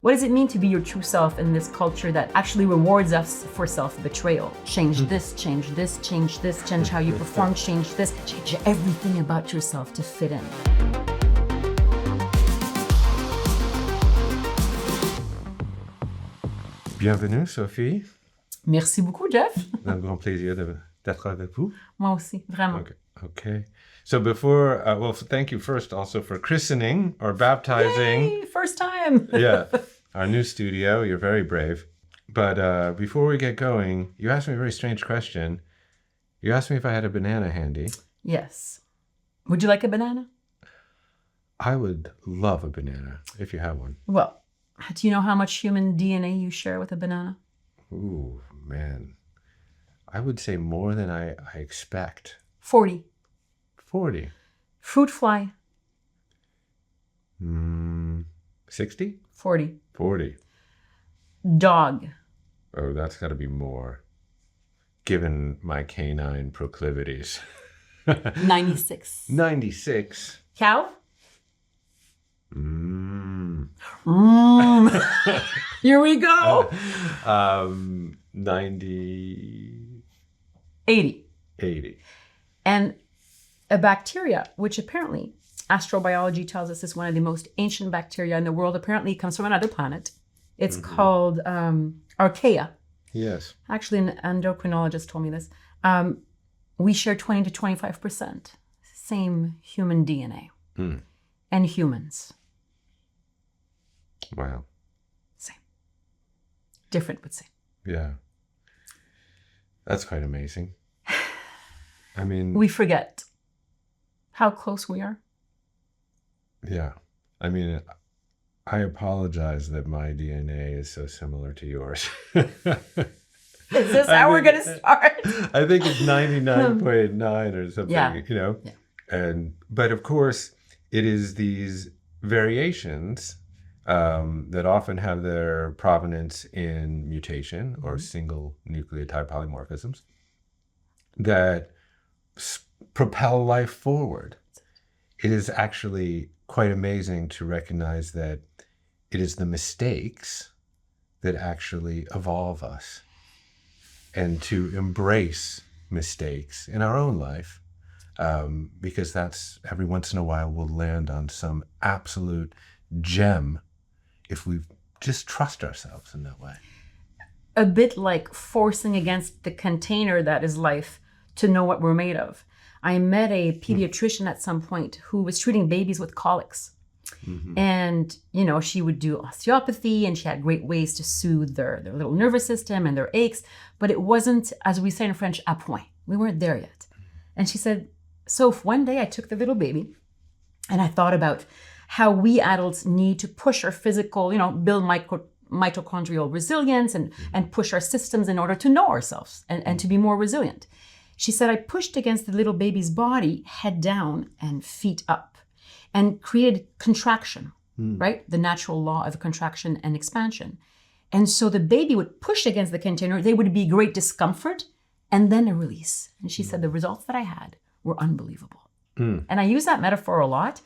What does it mean to be your true self in this culture that actually rewards us for self-betrayal? Change this, change this, change this, change how you perform, change this, change everything about yourself to fit in. Bienvenue, Sophie. Merci beaucoup, Jeff. Un grand plaisir d'être avec vous. Moi aussi, vraiment. Okay. So before, thank you first also for christening or baptizing. Yay, first time. Yeah, our new studio. You're very brave. But before we get going, you asked me a very strange question. You asked me if I had a banana handy. Yes. Would you like a banana? I would love a banana if you have one. Well, do you know how much human DNA you share with a banana? Ooh, man. I would say more than I expect. 40. 40. Fruit fly. 60? 40. 40. Dog. Oh, that's got to be more, given my canine proclivities. 96. 96. Cow? Here we go. 90. 80. 80. And a bacteria, which apparently astrobiology tells us is one of the most ancient bacteria in the world, apparently comes from another planet. It's called archaea. Yes. Actually, an endocrinologist told me this. We share 20 to 25%. Same human DNA. And humans. Wow. Same. Different, but same. Yeah. That's quite amazing. I mean... We forget how close we are. Yeah. I mean, I apologize that my DNA is so similar to yours. Is this how we're going to start? I think it's 99.9 or something, you know? Yeah. But of course, it is these variations that often have their provenance in mutation or single nucleotide polymorphisms that propel life forward. It is actually quite amazing to recognize that it is the mistakes that actually evolve us, and to embrace mistakes in our own life, because that's every once in a while we'll land on some absolute gem if we just trust ourselves in that way. A bit like forcing against the container that is life to know what we're made of. I met a pediatrician at some point who was treating babies with colics. And, you know, she would do osteopathy and she had great ways to soothe their little nervous system and their aches. But it wasn't, as we say in French, à point. We weren't there yet. And she said, Soph, one day I took the little baby and I thought about how we adults need to push our physical, you know, build mitochondrial resilience and push our systems in order to know ourselves and to be more resilient. She said, I pushed against the little baby's body, head down and feet up, and created contraction, right? The natural law of contraction and expansion. And so the baby would push against the container, there would be great discomfort, and then a release. And she said, the results that I had were unbelievable. And I use that metaphor a lot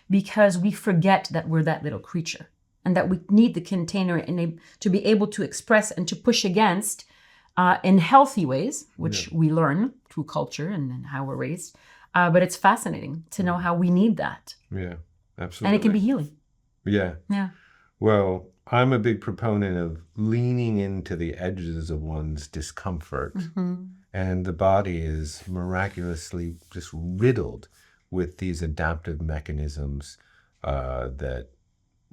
because we forget that we're that little creature and that we need the container to be able to express and to push against in healthy ways, which we learn through culture and how we're raised. But it's fascinating to know how we need that. Yeah, absolutely. And it can be healing. Yeah. Yeah. Well, I'm a big proponent of leaning into the edges of one's discomfort. And the body is miraculously just riddled with these adaptive mechanisms that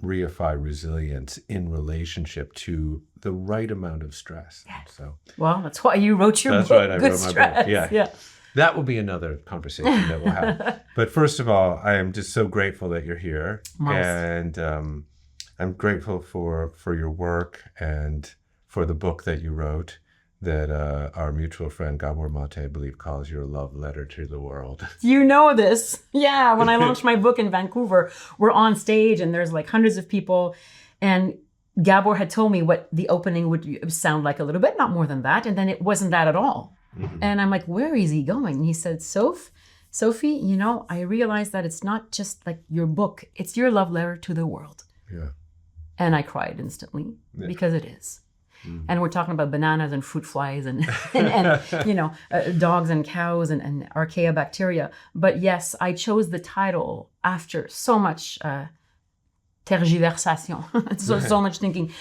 reify resilience in relationship to the right amount of stress. So, well, that's why you wrote your book. That's right, I Good wrote my stress. book. Yeah. That will be another conversation that we'll have. But first of all, I am just so grateful that you're here. And I'm grateful for your work and for the book that you wrote that our mutual friend Gabor Mate, I believe, calls your love letter to the world. You know this. Yeah, when I launched my book in Vancouver, we're on stage and there's like hundreds of people. And Gabor had told me what the opening would sound like a little bit, not more than that. And then it wasn't that at all. And I'm like, where is he going? And he said, Sophie, you know, I realized that it's not just like your book, it's your love letter to the world. Yeah. And I cried instantly because it is. And we're talking about bananas and fruit flies and dogs and cows and archaea bacteria. But yes, I chose the title after so much tergiversation, so much thinking.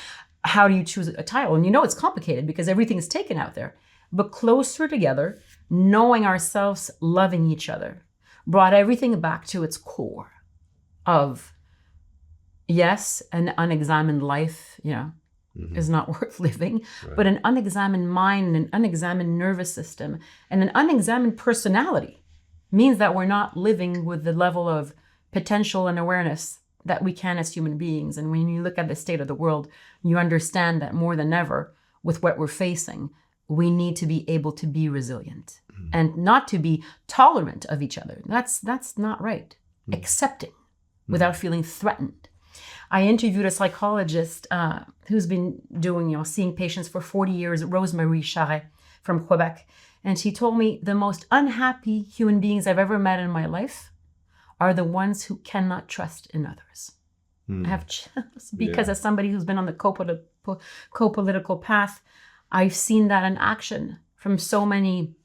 How do you choose a title? And it's complicated because everything is taken out there. But closer together, knowing ourselves, loving each other, brought everything back to its core of, yes, an unexamined life, is not worth living, but an unexamined mind and an unexamined nervous system and an unexamined personality means that we're not living with the level of potential and awareness that we can as human beings. And when you look at the state of the world, you understand that more than ever, with what we're facing, we need to be able to be resilient and not to be tolerant of each other. That's not right. Accepting without feeling threatened. I interviewed a psychologist who's been doing, seeing patients for 40 years, Rosemary Charret from Quebec. And she told me the most unhappy human beings I've ever met in my life are the ones who cannot trust in others. I have chills because as somebody who's been on the co-political path, I've seen that in action from so many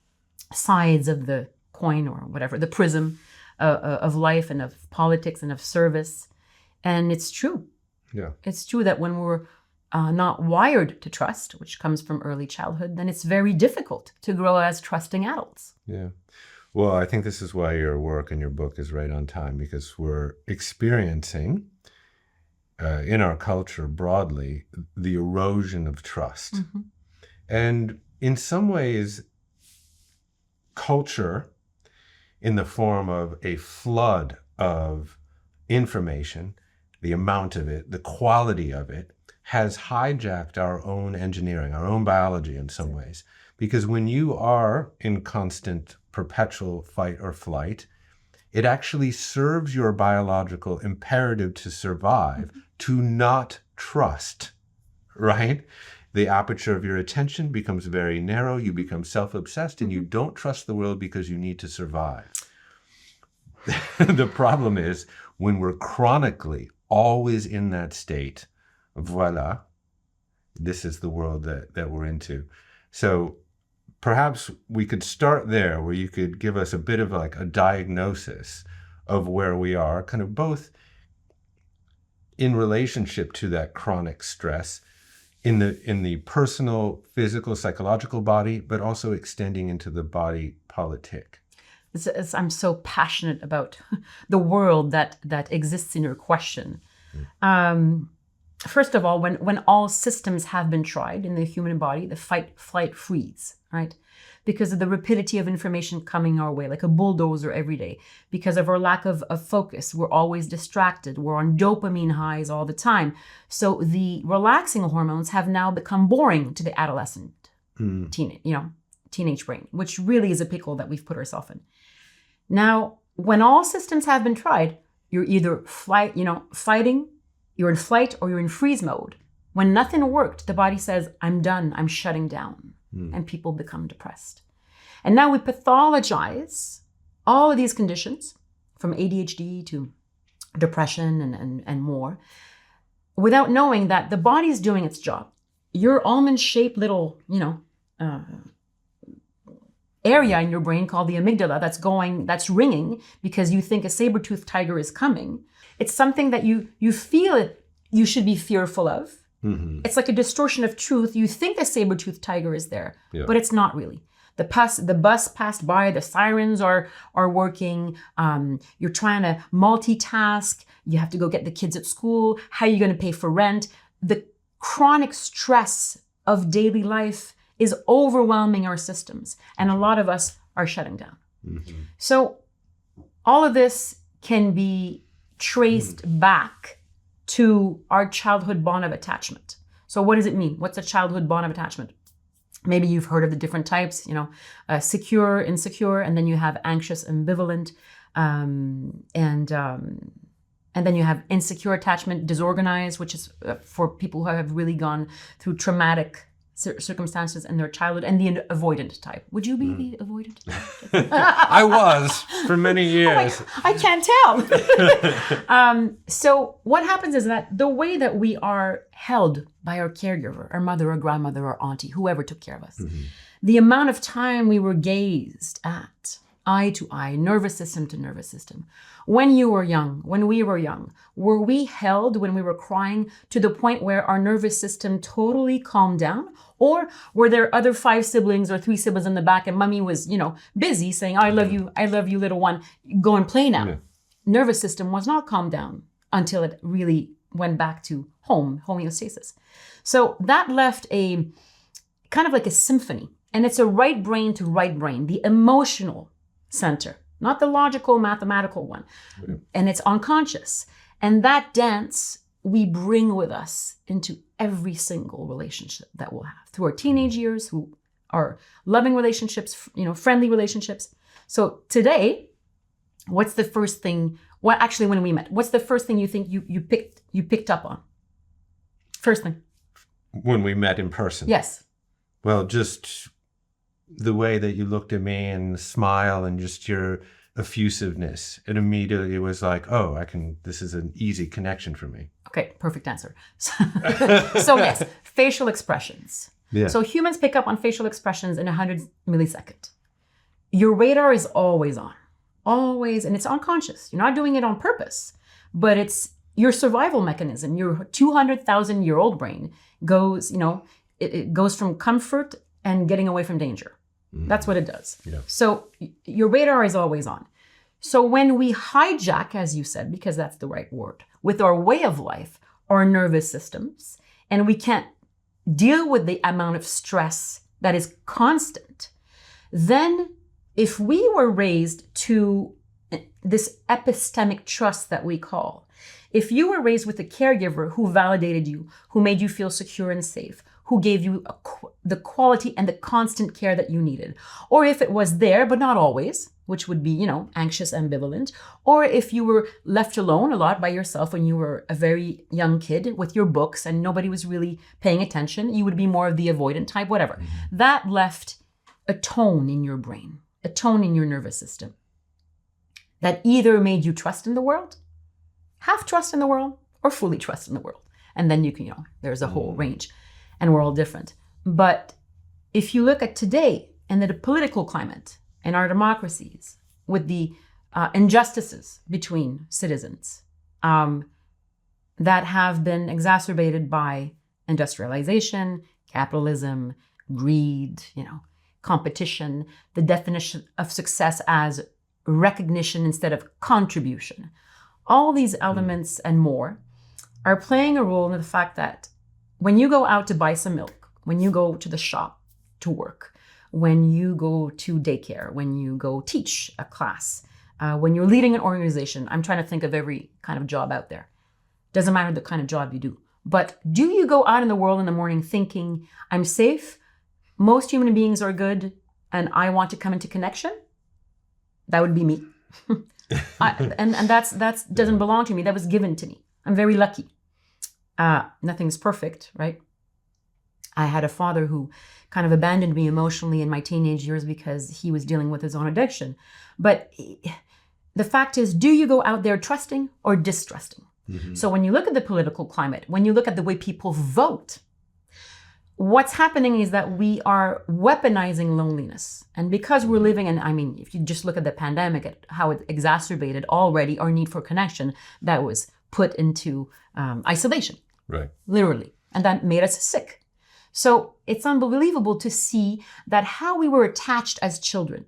sides of the coin or whatever, the prism of life and of politics and of service. And it's true. Yeah, it's true that when we're not wired to trust, which comes from early childhood, then it's very difficult to grow as trusting adults. Yeah. Well, I think this is why your work and your book is right on time, because we're experiencing in our culture broadly the erosion of trust. Mm-hmm. And in some ways, culture, in the form of a flood of information, the amount of it, the quality of it, has hijacked our own engineering, our own biology in some ways. Because when you are in constant, perpetual fight or flight, it actually serves your biological imperative to survive, to not trust, right? The aperture of your attention becomes very narrow, you become self-obsessed, and you don't trust the world because you need to survive. The problem is when we're chronically always in that state, voila, this is the world that we're into. So perhaps we could start there, where you could give us a bit of like a diagnosis of where we are, kind of both in relationship to that chronic stress in the personal, physical, psychological body, but also extending into the body politic. I'm so passionate about the world that exists in your question. First of all, when all systems have been tried in the human body, the fight, flight, freeze, right? Because of the rapidity of information coming our way, like a bulldozer every day. Because of our lack of focus, we're always distracted. We're on dopamine highs all the time. So the relaxing hormones have now become boring to the adolescent, teenage brain, which really is a pickle that we've put ourselves in. Now, when all systems have been tried, you're either fighting, you're in flight, or you're in freeze mode. When nothing worked, the body says, I'm done, I'm shutting down. And people become depressed. And now we pathologize all of these conditions, from ADHD to depression and more, without knowing that the body is doing its job. Your almond-shaped little, area in your brain called the amygdala that's ringing because you think a saber-toothed tiger is coming. It's something that you feel you should be fearful of. Mm-hmm. It's like a distortion of truth. You think the saber-toothed tiger is there, but it's not really. The bus passed by, the sirens are working. You're trying to multitask. You have to go get the kids at school. How are you going to pay for rent? The chronic stress of daily life is overwhelming our systems, and a lot of us are shutting down. Mm-hmm. So all of this can be traced back to our childhood bond of attachment. So what does it mean? What's a childhood bond of attachment? Maybe you've heard of the different types, secure, insecure, and then you have anxious, ambivalent, and then you have insecure attachment, disorganized, which is for people who have really gone through traumatic circumstances in their childhood, and the avoidant type. Would you be the avoidant type? I was for many years. I can't tell. So what happens is that the way that we are held by our caregiver, our mother or grandmother or auntie, whoever took care of us, the amount of time we were gazed at, eye to eye, nervous system to nervous system. When you were young, when we were young, were we held when we were crying to the point where our nervous system totally calmed down? Or were there other 5 siblings or 3 siblings in the back and mommy was, busy saying, I love you, little one, go and play now. Yeah. Nervous system was not calmed down until it really went back to homeostasis. So that left a kind of like a symphony. And it's a right brain to right brain, the emotional center, not the logical, mathematical one. Yeah. And it's unconscious. And that dance we bring with us into every single relationship that we'll have through our teenage years, who are loving relationships, friendly relationships. So today, what's the first thing, when we met, what's the first thing you think you picked up on? First thing. When we met in person? Yes. Well, just the way that you looked at me and smile and just your effusiveness. It immediately was like, this is an easy connection for me. Okay, perfect answer. So yes, facial expressions. Yeah. So humans pick up on facial expressions in 100 milliseconds. Your radar is always on, always, and it's unconscious. You're not doing it on purpose, but it's your survival mechanism. Your 200,000-year-old brain goes, it goes from comfort and getting away from danger. That's what it does. Yeah. So your radar is always on. So when we hijack, as you said, because that's the right word, with our way of life, our nervous systems, and we can't deal with the amount of stress that is constant, then if we were raised to this epistemic trust that we call, if you were raised with a caregiver who validated you, who made you feel secure and safe, who gave you the quality and the constant care that you needed, or if it was there, but not always, which would be, anxious, ambivalent, or if you were left alone a lot by yourself when you were a very young kid with your books and nobody was really paying attention, you would be more of the avoidant type, whatever. Mm-hmm. That left a tone in your brain, a tone in your nervous system that either made you trust in the world, half trust in the world, or fully trust in the world. And then you can, there's a whole range. And we're all different. But if you look at today and the political climate in our democracies with the injustices between citizens that have been exacerbated by industrialization, capitalism, greed, competition, the definition of success as recognition instead of contribution, all these elements and more are playing a role in the fact that when you go out to buy some milk, when you go to the shop to work, when you go to daycare, when you go teach a class, when you're leading an organization, I'm trying to think of every kind of job out there. Doesn't matter the kind of job you do. But do you go out in the world in the morning thinking, I'm safe, most human beings are good, and I want to come into connection? That would be me. And that's doesn't belong to me. That was given to me. I'm very lucky. Nothing's perfect, right? I had a father who kind of abandoned me emotionally in my teenage years because he was dealing with his own addiction. But the fact is, do you go out there trusting or distrusting? Mm-hmm. So when you look at the political climate, when you look at the way people vote, what's happening is that we are weaponizing loneliness. And because we're living in, if you just look at the pandemic, at how it exacerbated already our need for connection, that was put into isolation. Right. Literally. And that made us sick. So it's unbelievable to see that how we were attached as children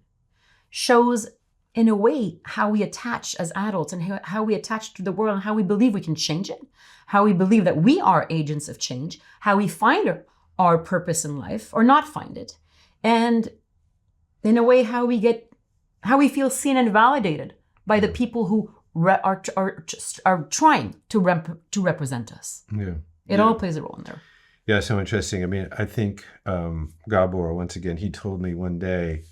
shows, in a way, how we attach as adults and how we attach to the world and how we believe we can change it, how we believe that we are agents of change, how we find our purpose in life or not find it. And in a way, how we feel seen and validated by the people who are trying to represent us. Yeah. It all plays a role in there. Yeah, so interesting. I think Gabor, once again, he told me one day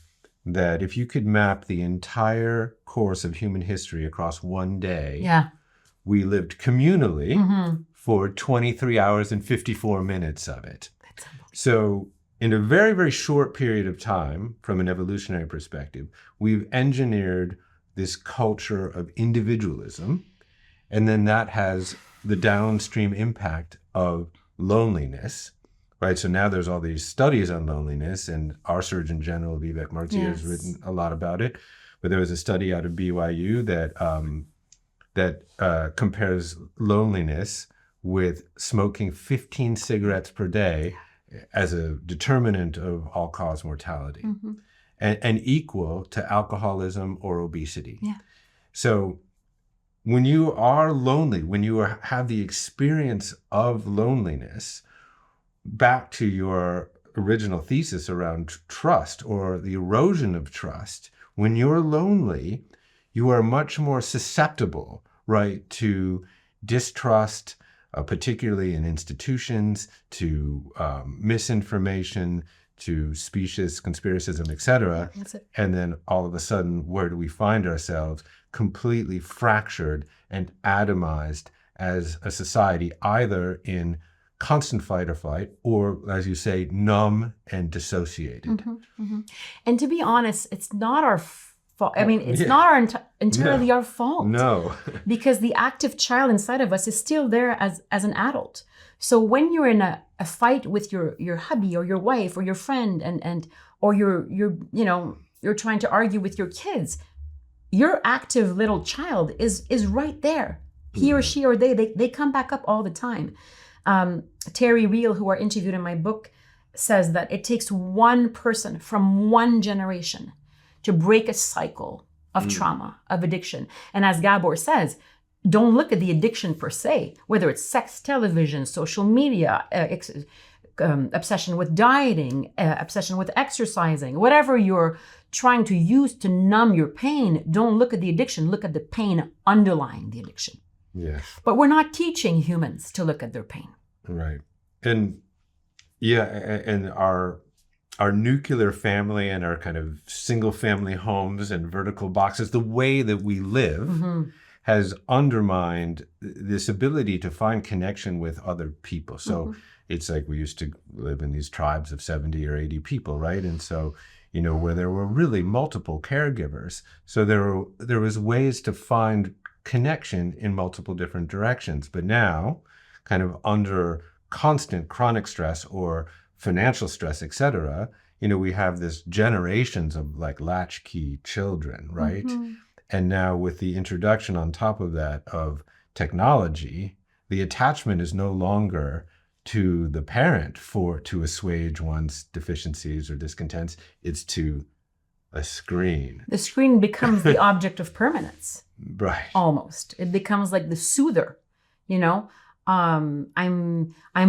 that if you could map the entire course of human history across one day, we lived communally for 23 hours and 54 minutes of it. So in a very, very short period of time, from an evolutionary perspective, we've engineered this culture of individualism, and then that has the downstream impact of loneliness, right? So now there's all these studies on loneliness, and our Surgeon General, Vivek Murthy, has written a lot about it. But there was a study out of BYU that compares loneliness with smoking 15 cigarettes per day as a determinant of all-cause mortality, and equal to alcoholism or obesity. Yeah. So when you are lonely, when you have the experience of loneliness, back to your original thesis around trust or the erosion of trust, when you're lonely, you are much more susceptible, right, to distrust, particularly in institutions, to misinformation, to specious conspiracism, etc. And then all of a sudden, where do we find ourselves? Completely fractured and atomized as a society, either in constant fight or flight, or, as you say, numb and dissociated. And to be honest, it's not our fault. I mean, it's not entirely our fault. No. Because the active child inside of us is still there as an adult. So when you're in a fight with your hubby or your wife or your friend, or you're trying to argue with your kids, your active little child is right there. He or she or they come back up all the time. Terry Real, who I interviewed in my book, says that it takes one person from one generation to break a cycle of trauma, of addiction. And as Gabor says, don't look at the addiction per se, whether it's sex, television, social media, obsession with dieting, obsession with exercising, whatever you're trying to use to numb your pain. Don't look at the addiction, look at the pain underlying the addiction. Yes. But we're not teaching humans to look at their pain. Right. And and our nuclear family and our kind of single family homes and vertical boxes, the way that we live has undermined this ability to find connection with other people. So it's like we used to live in these tribes of 70 or 80 people, right? And so, where there were really multiple caregivers. So there was ways to find connection in multiple different directions. But now, kind of under constant chronic stress or financial stress, etc., we have this generations of like latchkey children, right? And now with the introduction on top of that of technology, the attachment is no longer to the parent to assuage one's deficiencies or discontents. It's to a screen. The screen becomes the object of permanence. Right. Almost. It becomes like the soother, I'm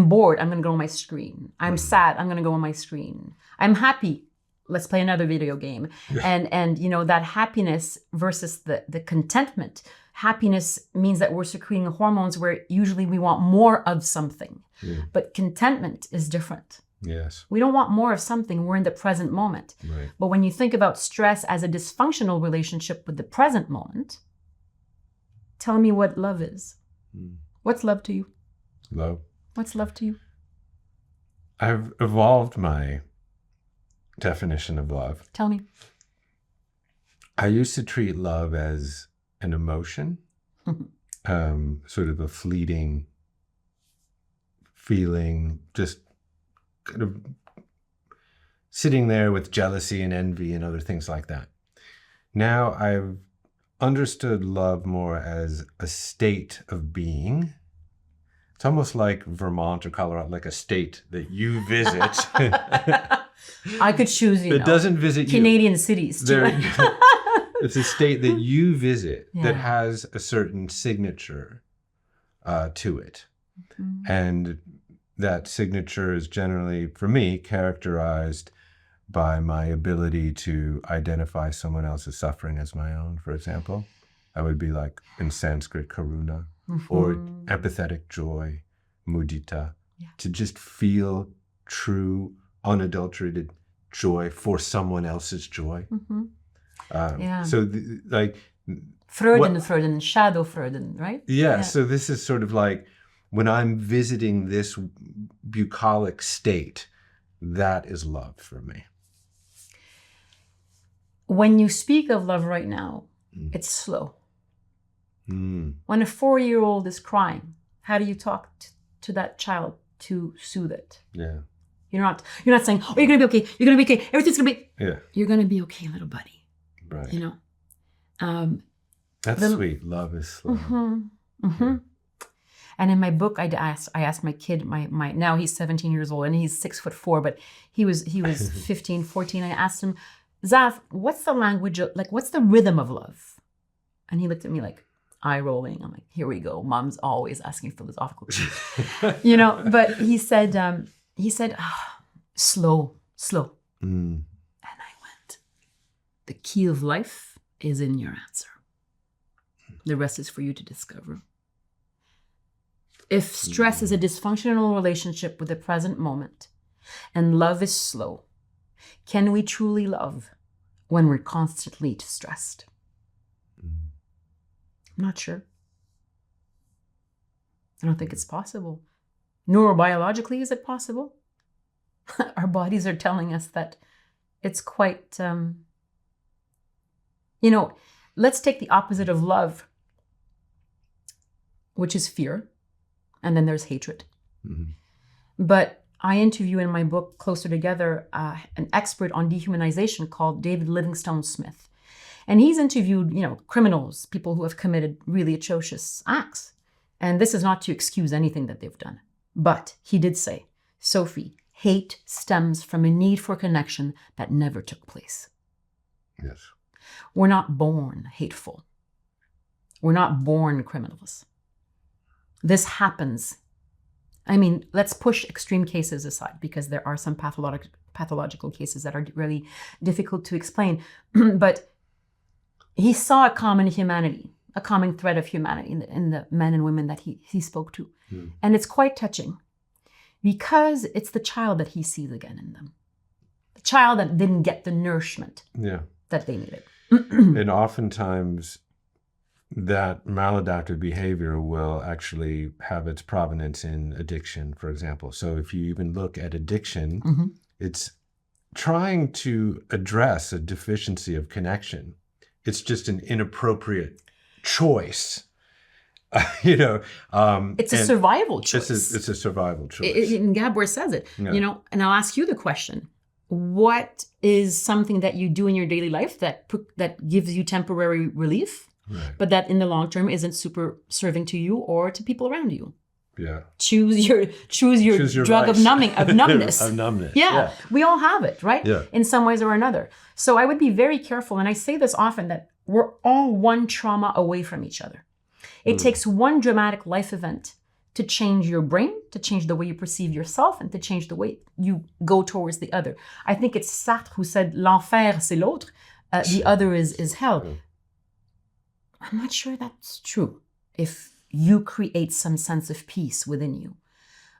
bored, I'm going to go on my screen. I'm sad, I'm going to go on my screen. I'm happy, let's play another video game. And that happiness versus the contentment. Happiness means that we're secreting hormones where usually we want more of something. But contentment is different. Yes. We don't want more of something, we're in the present moment. Right. But when you think about stress as a dysfunctional relationship with the present moment, tell me what love is. What's love to you? Love. What's love to you? I've evolved my definition of love. Tell me. I used to treat love as an emotion, sort of a fleeting feeling, just kind of sitting there with jealousy and envy and other things like that. Now I've understood love more as a state of being. It's almost like Vermont or Colorado, like a state that you visit. I could choose, it doesn't visit Canadian cities too. It's a state that you visit that has a certain signature to it. And that signature is generally, for me, characterized by my ability to identify someone else's suffering as my own, for example. I would be like, in Sanskrit, karuna, or empathetic joy, mudita, to just feel true, unadulterated joy for someone else's joy. So, Freuden, shadow Freuden, right? Yeah, so this is sort of like when I'm visiting this bucolic state, that is love for me? When you speak of love right now, it's slow. When a 4-year-old is crying, how do you talk to that child to soothe it? Yeah. You're not saying, oh, you're gonna be okay. You're gonna be okay. Everything's gonna be. Yeah. You're gonna be okay, little buddy. Right. You know. That's sweet. Love is slow. Yeah. And in my book, I asked my kid, my now he's 17 years old and he's 6'4", but he was 15, 14. I asked him, Zaf, what's the language of, like, what's the rhythm of love? And he looked at me like, eye rolling. I'm like, here we go. Mom's always asking philosophical questions. You know, but he said, slow. And I went, the key of life is in your answer. The rest is for you to discover. If stress is a dysfunctional relationship with the present moment and love is slow, can we truly love when we're constantly stressed? I'm not sure. I don't think it's possible. Neurobiologically, is it possible? Our bodies are telling us that it's quite, let's take the opposite of love, which is fear. And then there's hatred. But I interview in my book, Closer Together, an expert on dehumanization called David Livingstone Smith. And he's interviewed, criminals, people who have committed really atrocious acts. And this is not to excuse anything that they've done. But he did say, Sophie, hate stems from a need for connection that never took place. Yes. We're not born hateful. We're not born criminals. This happens. I mean, let's push extreme cases aside because there are some pathological cases that are really difficult to explain. But he saw a common humanity, a common thread of humanity in the men and women that he spoke to. And it's quite touching because it's the child that he sees again in them. The child that didn't get the nourishment that they needed. And oftentimes, that maladaptive behavior will actually have its provenance in addiction, for example. So if you even look at addiction, it's trying to address a deficiency of connection. It's just an inappropriate choice. It's a survival choice. It's a survival choice. And Gabor says it, and I'll ask you the question. What is something that you do in your daily life that gives you temporary relief? Right. But that in the long term isn't super serving to you or to people around you. Yeah. Choose your drug of numbness. Of numbness. Yeah. We all have it, right? Yeah. In some ways or another. So I would be very careful, and I say this often, that we're all one trauma away from each other. It takes one dramatic life event to change your brain, to change the way you perceive yourself, and to change the way you go towards the other. I think it's Sartre who said, l'enfer c'est l'autre. The other is hell. I'm not sure that's true if you create some sense of peace within you.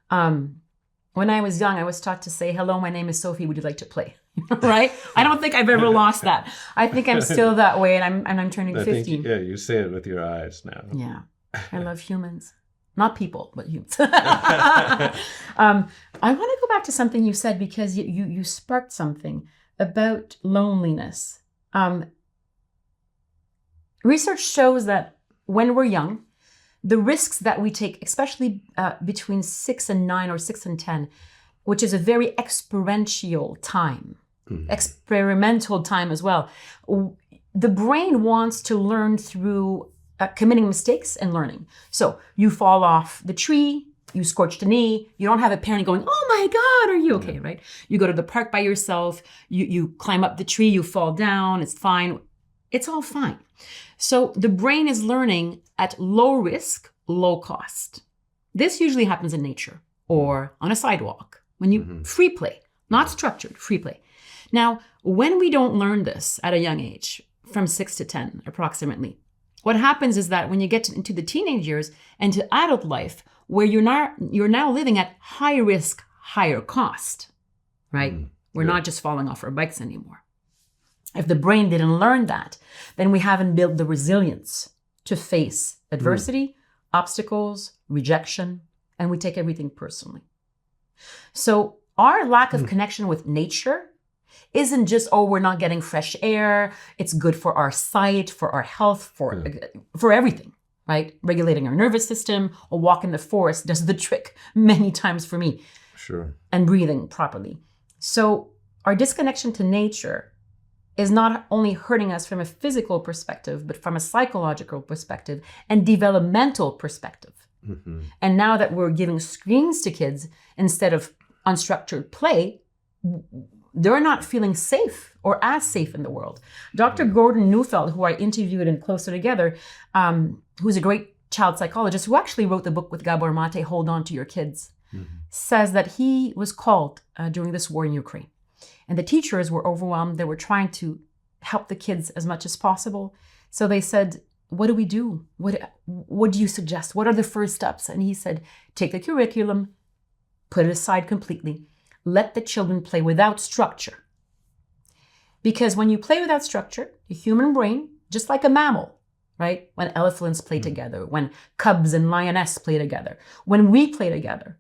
When I was young, I was taught to say, hello, my name is Sophie, would you like to play? Right? I don't think I've ever lost that. I think I'm still that way, and I'm turning 50. You say it with your eyes now. Yeah. I love humans. Not people, but humans. I want to go back to something you said because you sparked something about loneliness. Research shows that when we're young, the risks that we take, especially between 6 and 9 or 6 and 10, which is a very experiential time, experimental time as well, the brain wants to learn through committing mistakes and learning. So you fall off the tree, you scorched a knee, you don't have a parent going, oh my God, are you okay, right? You go to the park by yourself, you climb up the tree, you fall down, it's fine. It's all fine. So the brain is learning at low risk, low cost. This usually happens in nature or on a sidewalk when you free play, not structured, free play. Now, when we don't learn this at a young age, from 6 to 10 approximately, what happens is that when you get into the teenage years and to adult life, where you're now living at high risk, higher cost, right? We're not just falling off our bikes anymore. If the brain didn't learn that, then we haven't built the resilience to face adversity, obstacles, rejection, and we take everything personally. So our lack of connection with nature isn't just, oh, we're not getting fresh air. It's good for our sight, for our health, for everything, right? Regulating our nervous system. A walk in the forest does the trick many times for me. Sure. And breathing properly. So our disconnection to nature is not only hurting us from a physical perspective, but from a psychological perspective and developmental perspective. Mm-hmm. And now that we're giving screens to kids instead of unstructured play, they're not feeling safe or as safe in the world. Dr. Gordon Neufeld, who I interviewed in Closer Together, who's a great child psychologist, who actually wrote the book with Gabor Mate, Hold On to Your Kids, says that he was called during this war in Ukraine. And the teachers were overwhelmed. They were trying to help the kids as much as possible. So they said, what do we do? What do you suggest? What are the first steps? And he said, take the curriculum, put it aside completely. Let the children play without structure. Because when you play without structure, the human brain, just like a mammal, right? When elephants play together, when cubs and lioness play together, when we play together,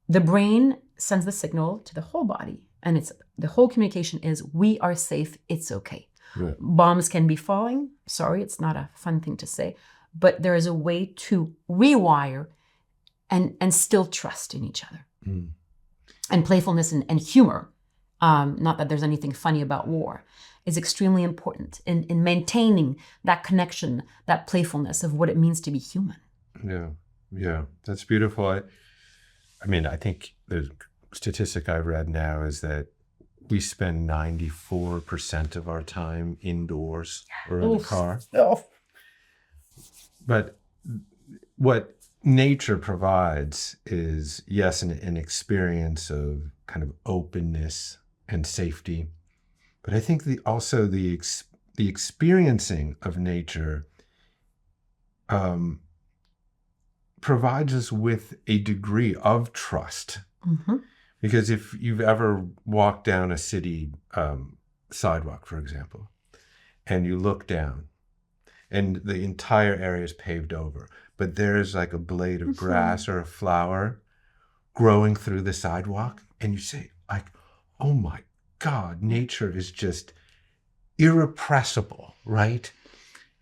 the brain sends the signal to the whole body. And the whole communication is, we are safe, it's okay. Right. Bombs can be falling. Sorry, it's not a fun thing to say. But there is a way to rewire and still trust in each other. Mm. And playfulness and humor, not that there's anything funny about war, is extremely important in maintaining that connection, that playfulness of what it means to be human. Yeah, that's beautiful. I mean, I think the statistic I've read now is that we spend 94% of our time indoors or in the car. Oh. But what nature provides is, yes, an experience of kind of openness and safety. But I think also the experiencing of nature provides us with a degree of trust. Mm-hmm. Because if you've ever walked down a city sidewalk, for example, and you look down and the entire area is paved over, but there's like a blade of grass or a flower growing through the sidewalk, and you say, like, oh my God, nature is just irrepressible, right?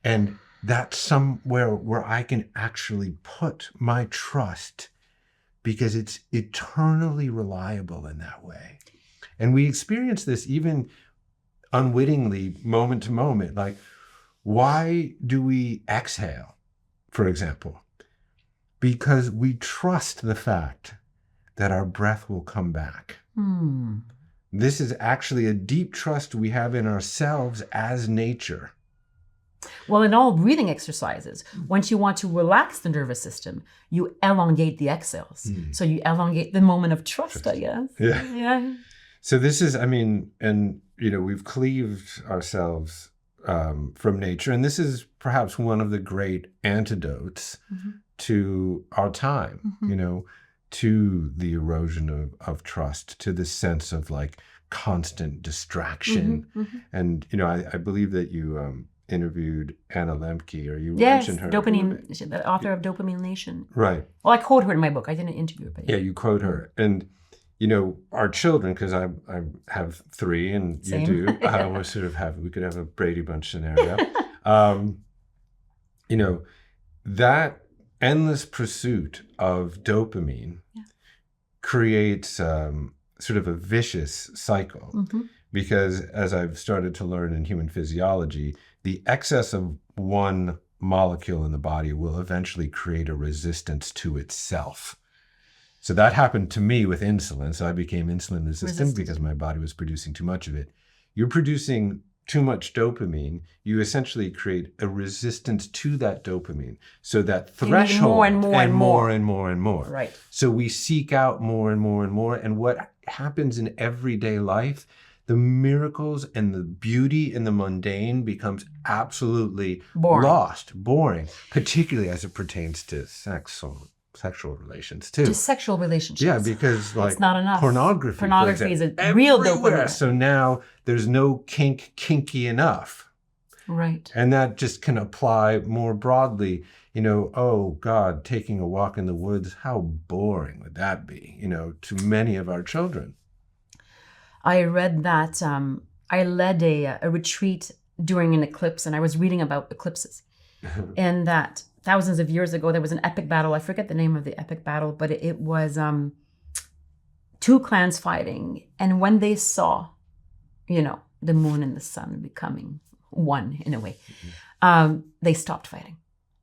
And that's somewhere where I can actually put my trust, because it's eternally reliable in that way. And we experience this even unwittingly, moment to moment. Like, why do we exhale, for example? Because we trust the fact that our breath will come back. Mm. This is actually a deep trust we have in ourselves as nature. Well, in all breathing exercises, once you want to relax the nervous system, you elongate the exhales. Mm. So you elongate the moment of trust, I guess. Yeah. So this is, I mean, and, you know, we've cleaved ourselves from nature. And this is perhaps one of the great antidotes to our time, you know, to the erosion of trust, to the sense of like constant distraction. And, you know, I believe that you interviewed Anna Lemke, or you mentioned her. Yes, the author of Dopamine Nation. Right. Well, I quote her in my book. I didn't interview her. But yeah, you quote her. And, you know, our children, because I have 3 and Same. You do, we sort of we could have a Brady Bunch scenario. You know, that endless pursuit of dopamine creates sort of a vicious cycle. Because as I've started to learn in human physiology, the excess of one molecule in the body will eventually create a resistance to itself. So that happened to me with insulin. So I became insulin resistant because my body was producing too much of it. You're producing too much dopamine, you essentially create a resistance to that dopamine. So that threshold more and more and more and more and more. Right. So we seek out more and more and more. And what happens in everyday life, the miracles and the beauty in the mundane becomes absolutely boring, particularly as it pertains to sexual relations too. Just sexual relationships. Yeah, because like it's not enough. Pornography is a real dopamine. So now there's no kinky enough. Right. And that just can apply more broadly. oh God, taking a walk in the woods, how boring would that be, to many of our children. I read that I led a retreat during an eclipse, and I was reading about eclipses. And that thousands of years ago, there was an epic battle. I forget the name of the epic battle, but it was two clans fighting. And when they saw, the moon and the sun becoming one in a way, they stopped fighting.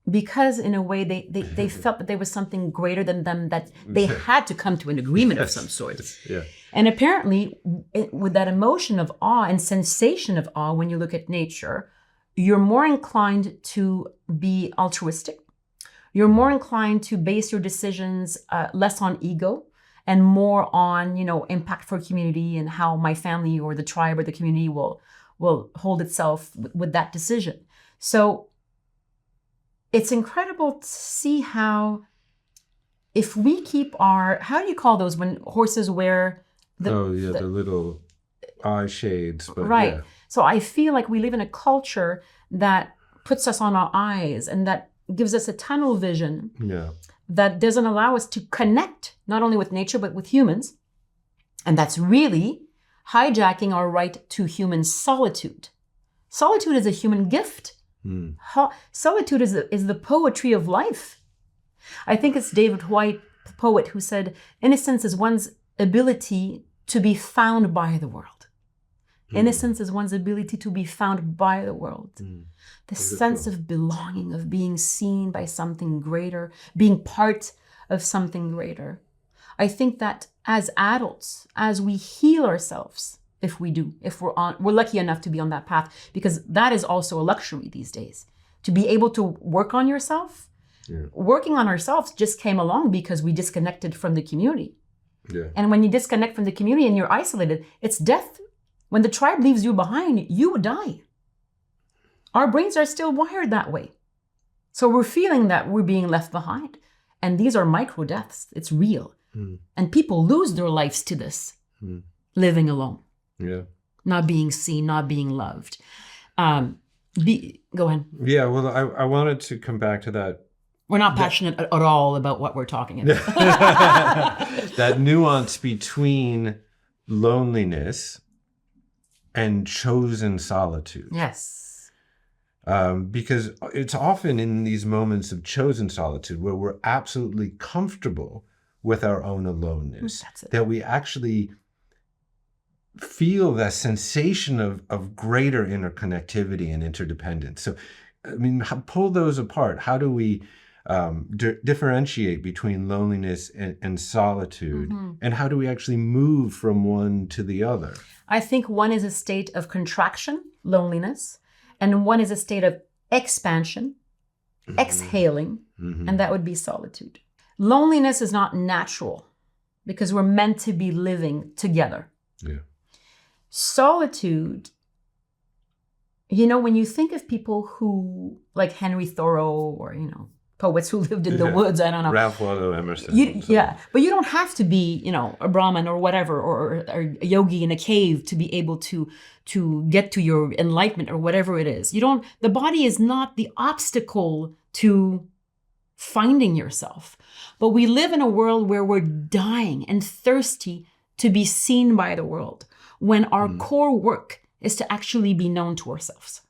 Because in a way, they felt that there was something greater than them, that they had to come to an agreement of some sort. Yeah. And apparently, with that emotion of awe and sensation of awe, when you look at nature, you're more inclined to be altruistic. You're more inclined to base your decisions less on ego and more on, impact for community and how my family or the tribe or the community will hold itself with that decision. So it's incredible to see how, if we keep how do you call those when horses wear the little eye shades. But right. Yeah. So I feel like we live in a culture that puts us on our eyes and that gives us a tunnel vision that doesn't allow us to connect not only with nature, but with humans. And that's really hijacking our right to human solitude. Solitude is a human gift. Solitude is the poetry of life. I think it's David Whyte, the poet, who said, innocence is one's ability to be found by the world. Innocence is one's ability to be found by the world. The sense of belonging, of being seen by something greater, being part of something greater. I think that as adults, as we heal ourselves, if we're lucky enough to be on that path, because that is also a luxury these days, to be able to work on yourself. Yeah. Working on ourselves just came along because we disconnected from the community. Yeah. And when you disconnect from the community and you're isolated, it's death. When the tribe leaves you behind, you would die. Our brains are still wired that way. So we're feeling that we're being left behind. And these are micro deaths. It's real. And people lose their lives to this, living alone. Yeah. Not being seen, not being loved. Go ahead. Yeah, well, I wanted to come back to that. We're not passionate at all about what we're talking about. That nuance between loneliness and chosen solitude. Yes. Because it's often in these moments of chosen solitude where we're absolutely comfortable with our own aloneness that we actually feel that sensation of greater interconnectivity and interdependence. So, I mean, pull those apart. How do we differentiate between loneliness and solitude? And how do we actually move from one to the other? I think one is a state of contraction, loneliness, and one is a state of expansion, exhaling, and that would be solitude. Loneliness is not natural because we're meant to be living together. Yeah. Solitude, when you think of people who, like Henry Thoreau or, poets who lived in the woods, I don't know. Ralph Waldo Emerson. But you don't have to be, a Brahmin or whatever, or a yogi in a cave to be able to get to your enlightenment or whatever it is. The body is not the obstacle to finding yourself. But we live in a world where we're dying and thirsty to be seen by the world, when our core work is to actually be known to ourselves.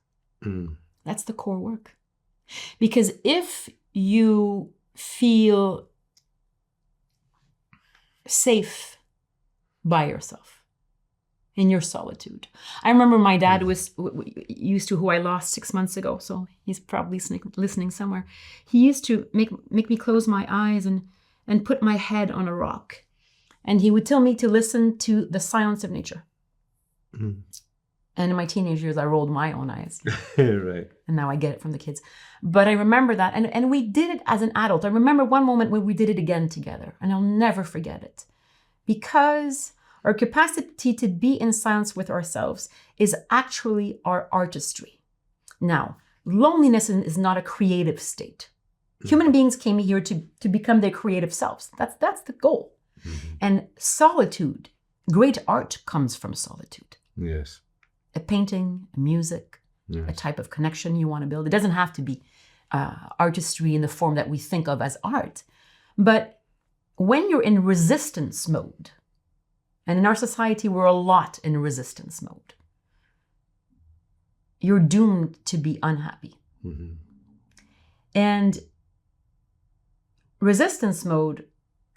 That's the core work. Because if you feel safe by yourself in your solitude. I remember my dad who I lost 6 months ago, so he's probably listening somewhere. He used to make me close my eyes and put my head on a rock. And he would tell me to listen to the silence of nature. And in my teenage years, I rolled my own eyes. Right. And now I get it from the kids. But I remember that. And we did it as an adult. I remember one moment when we did it again together. And I'll never forget it. Because our capacity to be in silence with ourselves is actually our artistry. Now, loneliness is not a creative state. Human beings came here to become their creative selves. That's the goal. And solitude, great art comes from solitude. Yes. A painting, a music, a type of connection you want to build. It doesn't have to be artistry in the form that we think of as art. But when you're in resistance mode, and in our society, we're a lot in resistance mode, you're doomed to be unhappy. Mm-hmm. And resistance mode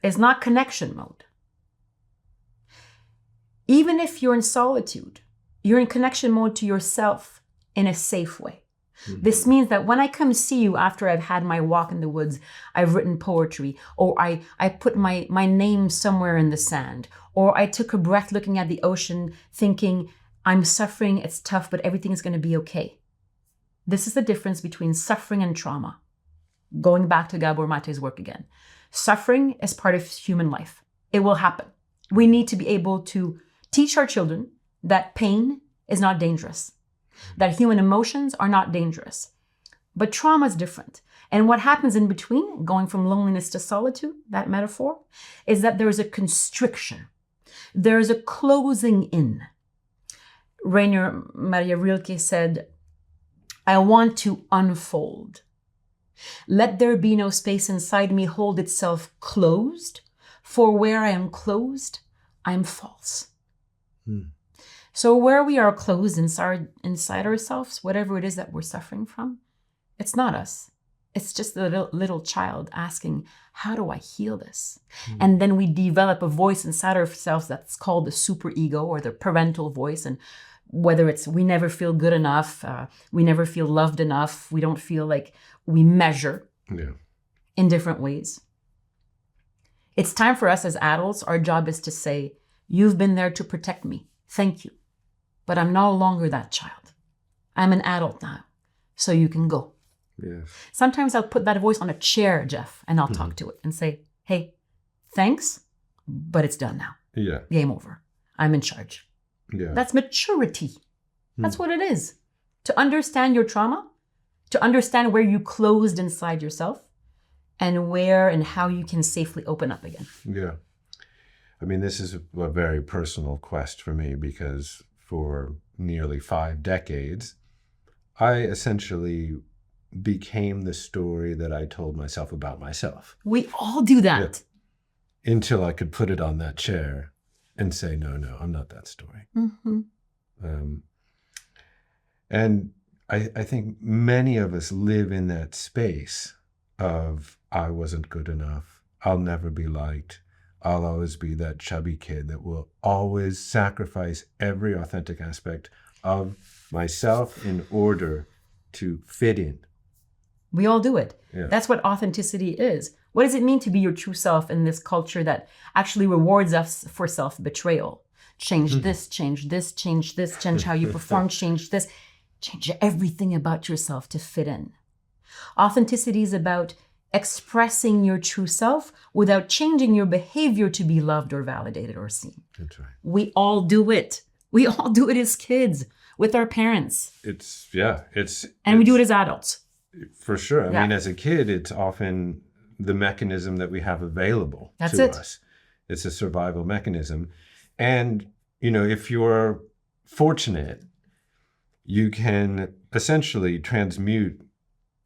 is not connection mode. Even if you're in solitude, you're in connection mode to yourself in a safe way. Mm-hmm. This means that when I come see you after I've had my walk in the woods, I've written poetry, or I put my name somewhere in the sand, or I took a breath looking at the ocean thinking, I'm suffering, it's tough, but everything is going to be okay. This is the difference between suffering and trauma. Going back to Gabor Mate's work again. Suffering is part of human life. It will happen. We need to be able to teach our children that pain is not dangerous, that human emotions are not dangerous. But trauma is different. And what happens in between, going from loneliness to solitude, that metaphor, is that there is a constriction. There is a closing in. Rainer Maria Rilke said, I want to unfold. Let there be no space inside me hold itself closed, for where I am closed, I am false. So where we are closed inside ourselves, whatever it is that we're suffering from, it's not us. It's just the little child asking, how do I heal this? And then we develop a voice inside ourselves that's called the superego or the parental voice. And whether it's we never feel good enough, we never feel loved enough, we don't feel like we measure in different ways. It's time for us as adults, our job is to say, you've been there to protect me. Thank you. But I'm no longer that child. I'm an adult now, so you can go. Yes. Sometimes I'll put that voice on a chair, Jeff, and I'll talk to it and say, hey, thanks, but it's done now. Yeah. Game over. I'm in charge. Yeah. That's maturity. That's what it is. To understand your trauma, to understand where you closed inside yourself, and where and how you can safely open up again. Yeah. I mean, this is a very personal quest for me because for nearly 5 decades, I essentially became the story that I told myself about myself. We all do that. Yeah. Until I could put it on that chair and say, no, I'm not that story. Mm-hmm. And I think many of us live in that space of, I wasn't good enough, I'll never be liked, I'll always be that chubby kid that will always sacrifice every authentic aspect of myself in order to fit in. We all do it. Yeah. That's what authenticity is. What does it mean to be your true self in this culture that actually rewards us for self-betrayal? Change this, change this, change this, change how you perform, change this. Change everything about yourself to fit in. Authenticity is about expressing your true self without changing your behavior to be loved or validated or seen. That's right. We all do it. We all do it as kids with our parents. And we do it as adults. For sure. I Yeah. mean, as a kid, it's often the mechanism that we have available That's to it. us. It's a survival mechanism. And, if you're fortunate, you can essentially transmute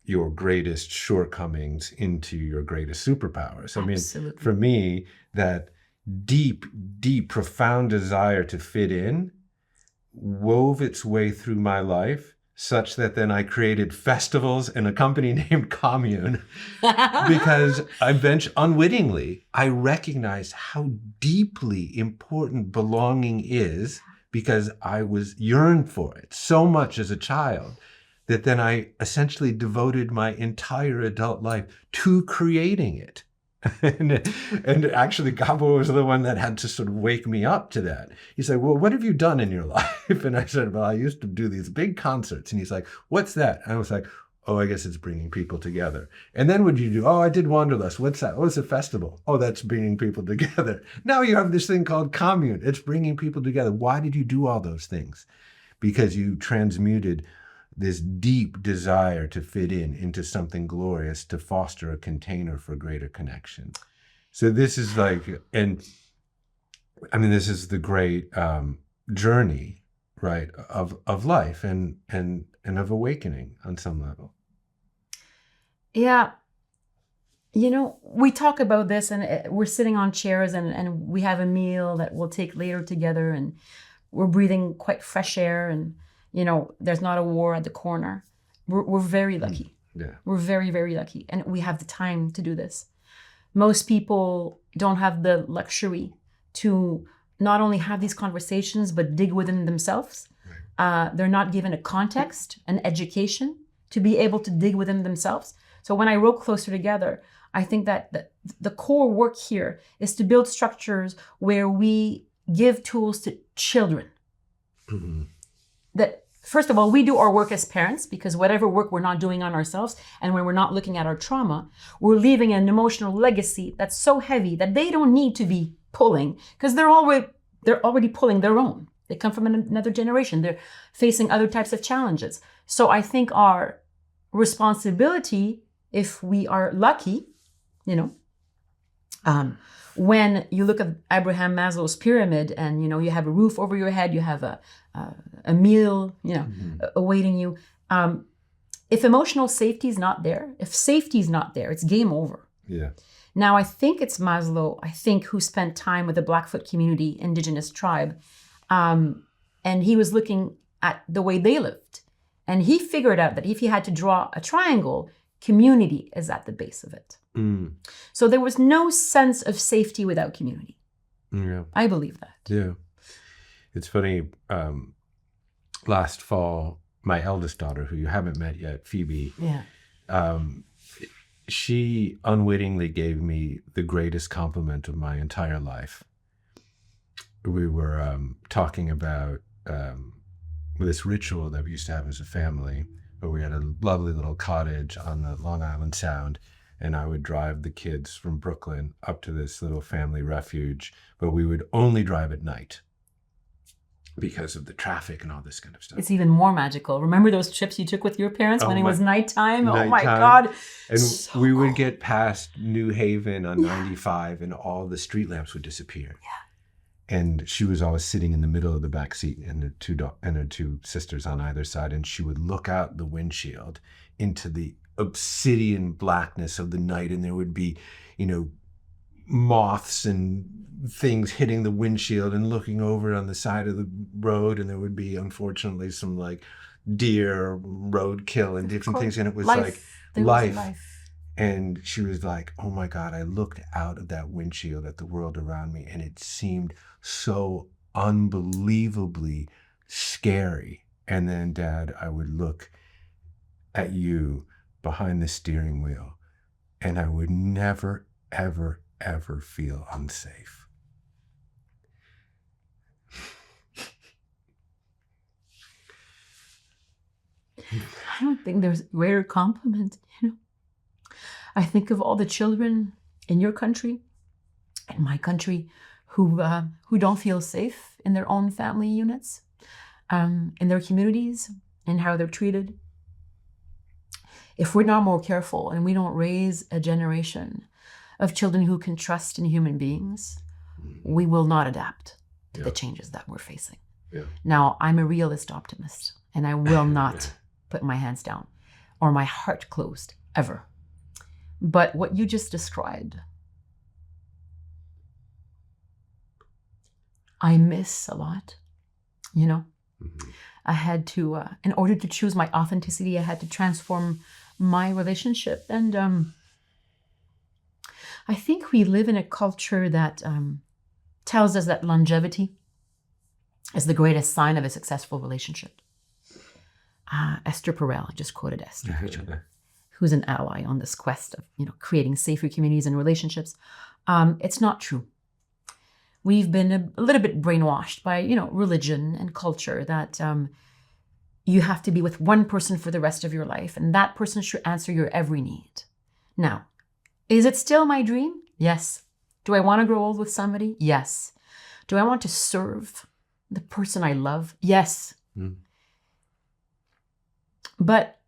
your greatest shortcomings into your greatest superpowers. I Absolutely. mean, for me, that deep, profound desire to fit in wove its way through my life such that then I created festivals and a company named Commune because unwittingly, I recognized how deeply important belonging is because I yearned for it so much as a child that then I essentially devoted my entire adult life to creating it. and actually Gabor was the one that had to sort of wake me up to that. He said, well, what have you done in your life? And I said, well, I used to do these big concerts. And he's like, what's that? And I was like, oh, I guess it's bringing people together. And then what did you do? Oh, I did Wanderlust. What's that? Oh, it's a festival. Oh, that's bringing people together. Now you have this thing called Commune. It's bringing people together. Why did you do all those things? Because you transmuted this deep desire to fit into something glorious, to foster a container for greater connection. So this is this is the great journey, right, of life and of awakening on some level. Yeah. You know, we talk about this and we're sitting on chairs and we have a meal that we'll take later together and we're breathing quite fresh air and, you know, there's not a war at the corner. We're very lucky. Yeah. We're very, very lucky. And we have the time to do this. Most people don't have the luxury to not only have these conversations, but dig within themselves. Right. They're not given a context, an education to be able to dig within themselves. So when I wrote Closer Together, I think that the core work here is to build structures where we give tools to children. Mm-hmm. That, first of all, we do our work as parents, because whatever work we're not doing on ourselves, and when we're not looking at our trauma, we're leaving an emotional legacy that's so heavy that they don't need to be pulling, because they're already pulling their own. They come from another generation. They're facing other types of challenges. So I think our responsibility, if we are lucky, you know, when you look at Abraham Maslow's pyramid and, you know, you have a roof over your head, you have a meal, you know, awaiting you. If emotional safety is not there, if safety is not there, it's game over. Yeah. Now, I think it's Maslow, who spent time with the Blackfoot community, indigenous tribe, and he was looking at the way they lived. And he figured out that if he had to draw a triangle, community is at the base of it. Mm. So there was no sense of safety without community. Yeah. I believe that. Yeah. It's funny, last fall, my eldest daughter, who you haven't met yet, Phoebe, she unwittingly gave me the greatest compliment of my entire life. We were talking about this ritual that we used to have as a family, where we had a lovely little cottage on the Long Island Sound, and I would drive the kids from Brooklyn up to this little family refuge, but we would only drive at night because of the traffic and all this kind of stuff. It's even more magical. Remember those trips you took with your parents when it was nighttime? Oh my God. And so we would get past New Haven on 95 and all the street lamps would disappear. Yeah. And she was always sitting in the middle of the back seat and her two sisters on either side. And she would look out the windshield into the obsidian blackness of the night. And there would be, you know, moths and things hitting the windshield and looking over on the side of the road. And there would be, unfortunately, some like deer, roadkill and different things. And it was life. And she was like, oh my God, I looked out of that windshield at the world around me and it seemed so unbelievably scary. And then, Dad, I would look at you behind the steering wheel and I would never, ever, ever feel unsafe. I don't think there's a greater compliment, you know. I think of all the children in your country, in my country, who don't feel safe in their own family units, in their communities, and how they're treated. If we're not more careful and we don't raise a generation of children who can trust in human beings, we will not adapt to the changes that we're facing. Yeah. Now, I'm a realist optimist, and I will not put my hands down or my heart closed, ever. But what you just described, I miss a lot, you know. Mm-hmm. I had to, in order to choose my authenticity, I had to transform my relationship. And I think we live in a culture that tells us that longevity is the greatest sign of a successful relationship. Esther Perel, I just quoted Esther, actually, who's an ally on this quest of, you know, creating safer communities and relationships. It's not true. We've been a little bit brainwashed by, you know, religion and culture that you have to be with one person for the rest of your life, and that person should answer your every need. Now, is it still my dream? Yes. Do I want to grow old with somebody? Yes. Do I want to serve the person I love? Yes. Mm. But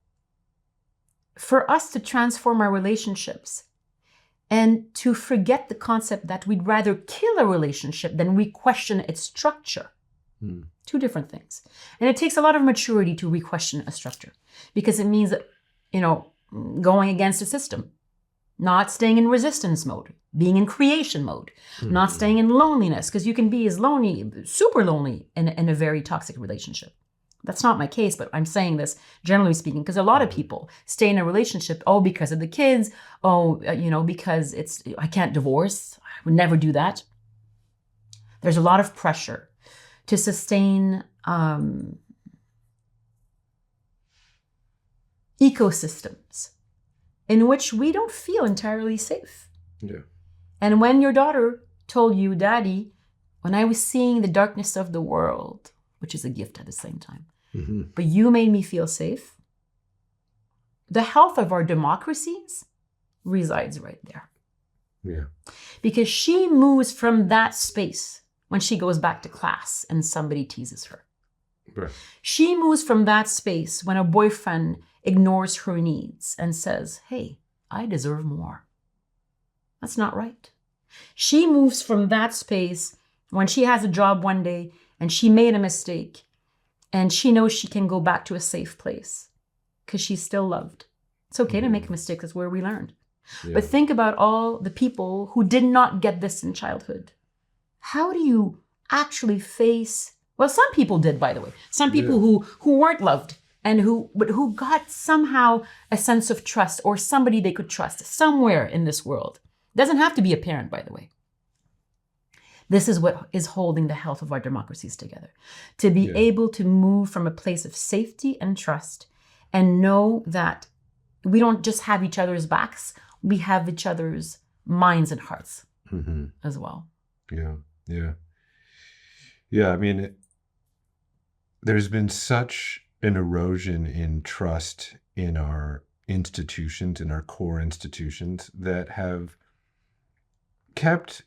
for us to transform our relationships and to forget the concept that we'd rather kill a relationship than re-question its structure. Two different things. And it takes a lot of maturity to re-question a structure, because it means that, you know, going against the system, not staying in resistance mode, being in creation mode, not staying in loneliness, because you can be as lonely, super lonely in a very toxic relationship. That's not my case, but I'm saying this generally speaking, because a lot of people stay in a relationship, because of the kids, because I can't divorce, I would never do that. There's a lot of pressure to sustain ecosystems in which we don't feel entirely safe. Yeah. And when your daughter told you, Daddy, when I was seeing the darkness of the world, which is a gift at the same time, but you made me feel safe, the health of our democracies resides right there. Yeah. Because she moves from that space when she goes back to class and somebody teases her. Right. She moves from that space when a boyfriend ignores her needs and says, hey, I deserve more. That's not right. She moves from that space when she has a job one day and she made a mistake and she knows she can go back to a safe place because she's still loved. It's okay to make mistakes. That's where we learned. Yeah. But think about all the people who did not get this in childhood. How do you actually face... Well, some people did, by the way. Some people who weren't loved and who got somehow a sense of trust or somebody they could trust somewhere in this world. Doesn't have to be a parent, by the way. This is what is holding the health of our democracies together. To be able to move from a place of safety and trust and know that we don't just have each other's backs, we have each other's minds and hearts as well. Yeah, yeah. Yeah, I mean, there's been such an erosion in trust in our institutions, in our core institutions, that have kept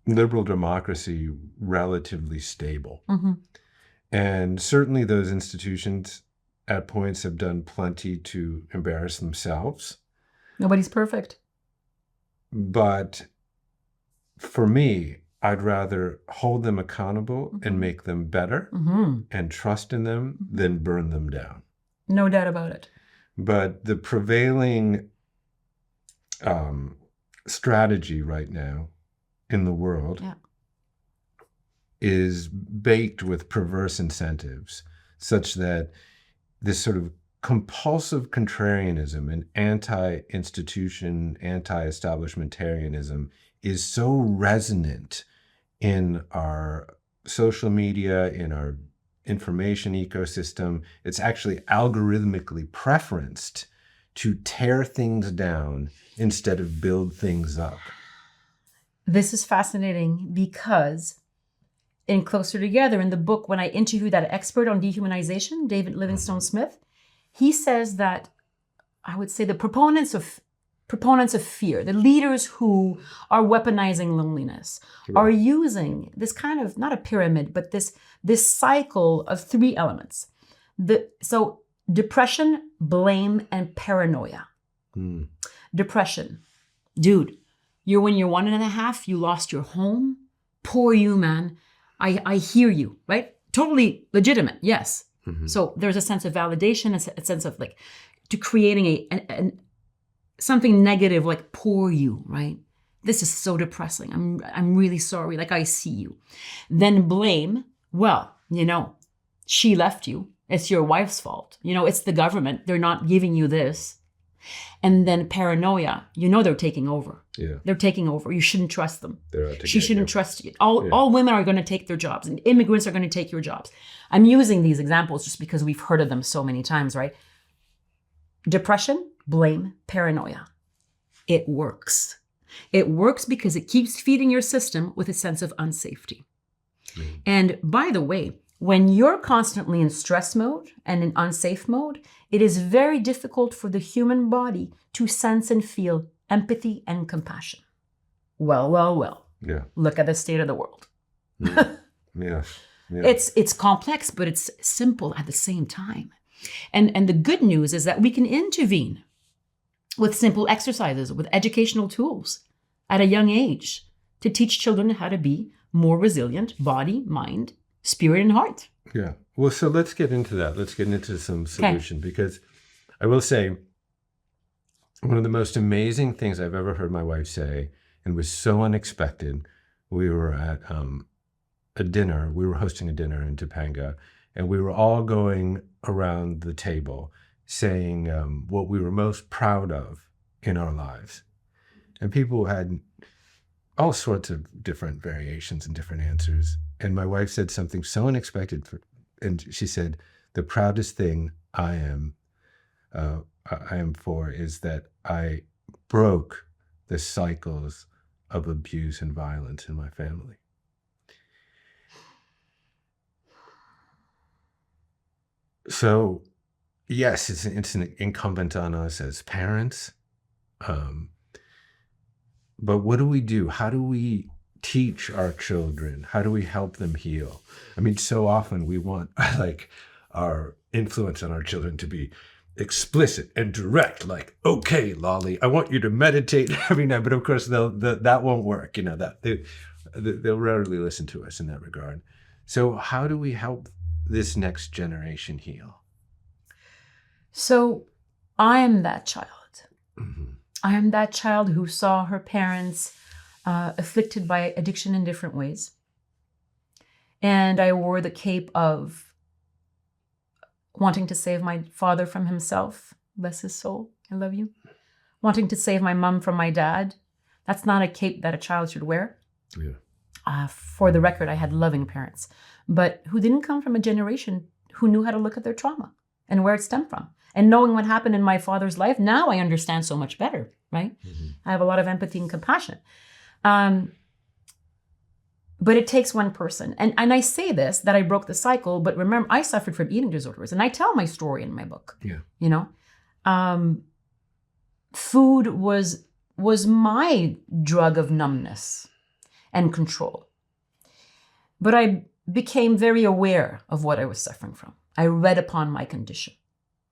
liberal democracy relatively stable. And certainly those institutions at points have done plenty to embarrass themselves. Nobody's perfect. But for me, I'd rather hold them accountable and make them better and trust in them than burn them down. No doubt about it. But the prevailing strategy right now in the world is baked with perverse incentives, such that this sort of compulsive contrarianism and anti-institution, anti-establishmentarianism is so resonant in our social media, in our information ecosystem. It's actually algorithmically preferenced to tear things down instead of build things up. This is fascinating because in Closer Together, in the book, when I interviewed that expert on dehumanization, David Livingstone Smith, he says that, I would say, the proponents of fear, the leaders who are weaponizing loneliness, are using this kind of, not a pyramid, but this cycle of three elements. So depression, blame, and paranoia. Depression. Dude, when you're 1.5, you lost your home. Poor you, man. I hear you, right? Totally legitimate, yes. So there's a sense of validation, a sense of like, to creating something negative, like poor you, right? This is so depressing. I'm really sorry. Like, I see you. Then blame. Well, she left you. It's your wife's fault. It's the government. They're not giving you this. And then paranoia. They're taking over. Yeah. They're taking over. You shouldn't trust them. She shouldn't trust you. All women are going to take their jobs, and immigrants are going to take your jobs. I'm using these examples just because we've heard of them so many times, right? Depression, blame, paranoia. It works. It works because it keeps feeding your system with a sense of unsafety. And by the way, when you're constantly in stress mode and in unsafe mode, it is very difficult for the human body to sense and feel empathy and compassion. Well. Yeah. Look at the state of the world. Yeah. It's complex, but it's simple at the same time. And the good news is that we can intervene with simple exercises, with educational tools at a young age to teach children how to be more resilient, body, mind, spirit, and heart. Yeah. Well, so let's get into that. Let's get into some solution, because I will say One of the most amazing things I've ever heard my wife say, and was so unexpected, we were at a dinner. We were hosting a dinner in Topanga, and we were all going around the table saying what we were most proud of in our lives. And people had all sorts of different variations and different answers. And my wife said something so unexpected, and she said, the proudest thing I am for is that I broke the cycles of abuse and violence in my family. So, yes, it's an incumbent on us as parents. But what do we do? How do we teach our children? How do we help them heal? I mean, so often we want like our influence on our children to be explicit and direct, like, okay, Lolly, I want you to meditate every night. But of course, that won't work. You know, that they'll rarely listen to us in that regard. So how do we help this next generation heal? So I am that child. Mm-hmm. I am that child who saw her parents afflicted by addiction in different ways. And I wore the cape of wanting to save my father from himself. Bless his soul. I love you. Wanting to save my mom from my dad. That's not a cape that a child should wear. Yeah. For the record, I had loving parents, but who didn't come from a generation who knew how to look at their trauma and where it stemmed from. And knowing what happened in my father's life, now I understand so much better, right? Mm-hmm. I have a lot of empathy and compassion. But it takes one person. And I say this, that I broke the cycle, but remember, I suffered from eating disorders. And I tell my story in my book. Yeah. You know, food was my drug of numbness and control. But I became very aware of what I was suffering from. I read upon my condition.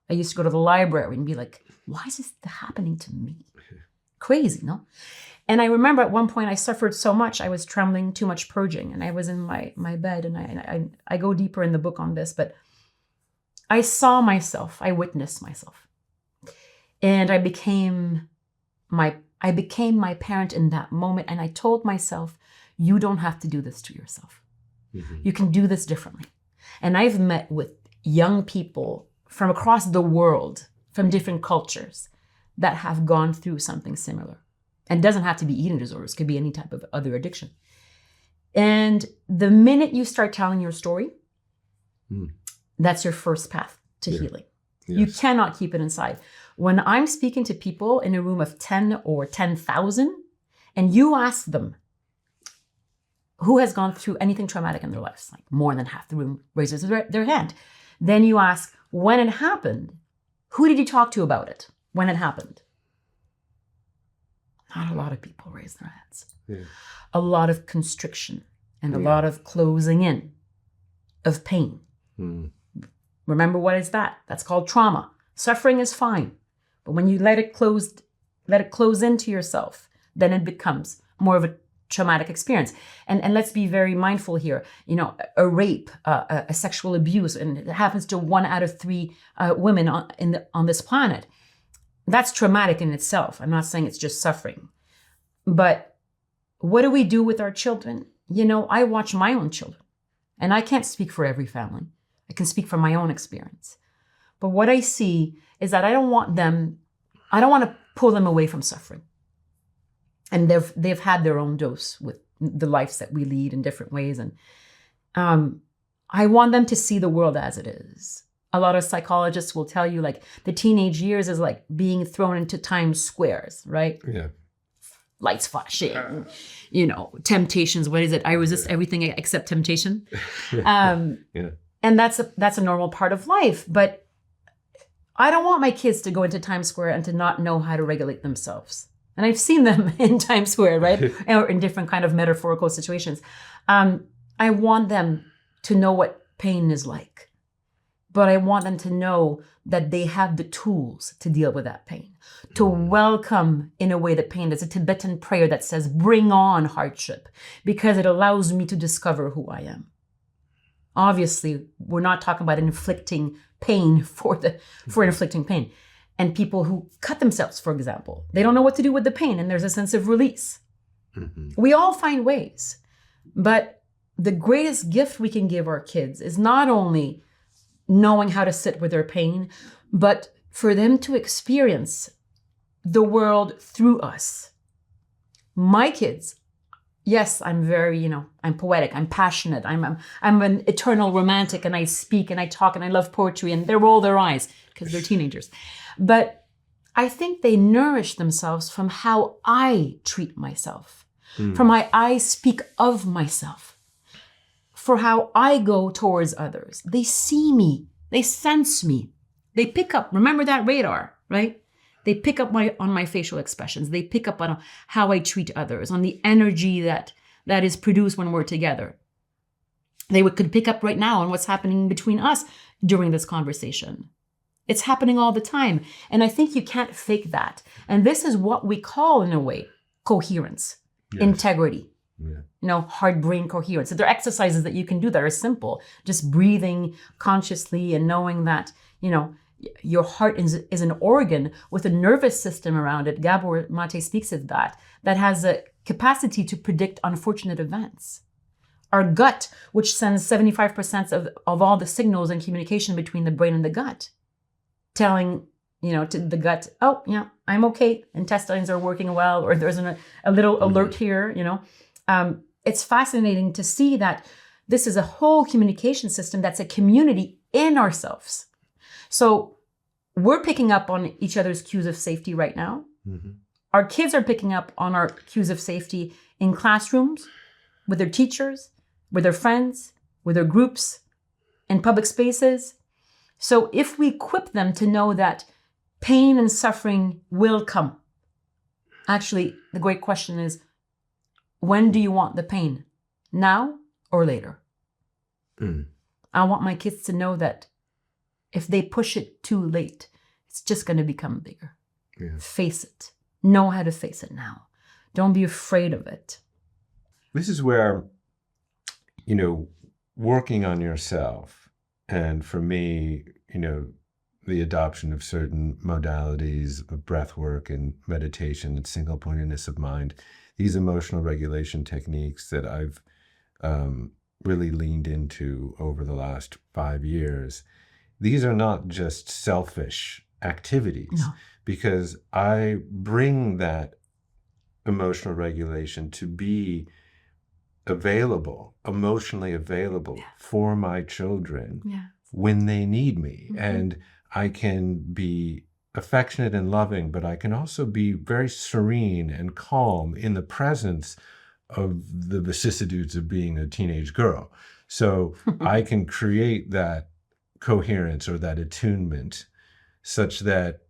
I used to go to the library and be like, why is this happening to me? Crazy, no? And I remember at one point I suffered so much, I was trembling, too much purging, and I was in my bed, and I go deeper in the book on this, but I saw myself, I witnessed myself. And I became my parent in that moment, and I told myself, you don't have to do this to yourself. Mm-hmm. You can do this differently. And I've met with young people from across the world, from different cultures, that have gone through something similar. And it doesn't have to be eating disorders, it could be any type of other addiction. And the minute you start telling your story, that's your first path to healing. Yes. You cannot keep it inside. When I'm speaking to people in a room of 10 or 10,000, and you ask them who has gone through anything traumatic in their lives, like more than half the room raises their hand. Then you ask, when it happened, who did you talk to about it when it happened? Not a lot of people raise their hands. Yeah. A lot of constriction and a lot of closing in of pain. Remember, what is that? That's called trauma. Suffering is fine, but when you let it close into yourself, then it becomes more of a traumatic experience. And let's be very mindful here. You know, a rape, a sexual abuse, and it happens to 1 out of 3 women on this planet. That's traumatic in itself. I'm not saying it's just suffering. But what do we do with our children? You know, I watch my own children, and I can't speak for every family. I can speak from my own experience. But what I see is that I don't want to pull them away from suffering. And they've had their own dose with the lives that we lead in different ways. And I want them to see the world as it is. A lot of psychologists will tell you, like, the teenage years is like being thrown into Times Squares, right? Yeah. Lights flashing, you know, temptations. What is it? I resist everything except temptation. And that's a normal part of life. But I don't want my kids to go into Times Square and to not know how to regulate themselves. And I've seen them in Times Square, right? Or in different kind of metaphorical situations. I want them to know what pain is like. But I want them to know that they have the tools to deal with that pain, to welcome in a way the pain. There's a Tibetan prayer that says, bring on hardship, because it allows me to discover who I am. Obviously, we're not talking about inflicting pain for inflicting pain. And people who cut themselves, for example, they don't know what to do with the pain, and there's a sense of release. We all find ways. But the greatest gift we can give our kids is not only knowing how to sit with their pain, but for them to experience the world through us. My kids, yes, I'm very, I'm poetic, I'm passionate, I'm an eternal romantic, and I speak and I talk and I love poetry, and they roll their eyes because they're teenagers. But I think they nourish themselves from how I treat myself, from how I speak of myself, for how I go towards others. They see me, they sense me, they pick up, remember that radar, right? They pick up on my facial expressions. They pick up on how I treat others, on the energy that is produced when we're together. They could pick up right now on what's happening between us during this conversation. It's happening all the time. And I think you can't fake that. And this is what we call, in a way, coherence, integrity, heart brain coherence. So there are exercises that you can do that are simple, just breathing consciously and knowing that, your heart is an organ with a nervous system around it. Gabor Mate speaks of that has a capacity to predict unfortunate events. Our gut, which sends 75% of all the signals and communication between the brain and the gut, telling, to the gut, oh, yeah, I'm okay. Intestines are working well, or there's a little alert here, It's fascinating to see that this is a whole communication system that's a community in ourselves. So we're picking up on each other's cues of safety right now. Our kids are picking up on our cues of safety in classrooms, with their teachers, with their friends, with their groups, in public spaces. So if we equip them to know that pain and suffering will come, actually, the great question is, when do you want the pain? Now or later? I want my kids to know that if they push it too late, it's just going to become bigger. Face it. Know how to face it now. Don't be afraid of it. This is where, working on yourself, and for me, the adoption of certain modalities of breath work and meditation and single pointedness of mind, these emotional regulation techniques that I've really leaned into over the last 5 years, these are not just selfish activities, because I bring that emotional regulation to be emotionally available for my children when they need me. And I can be affectionate and loving, but I can also be very serene and calm in the presence of the vicissitudes of being a teenage girl. So I can create that coherence or that attunement such that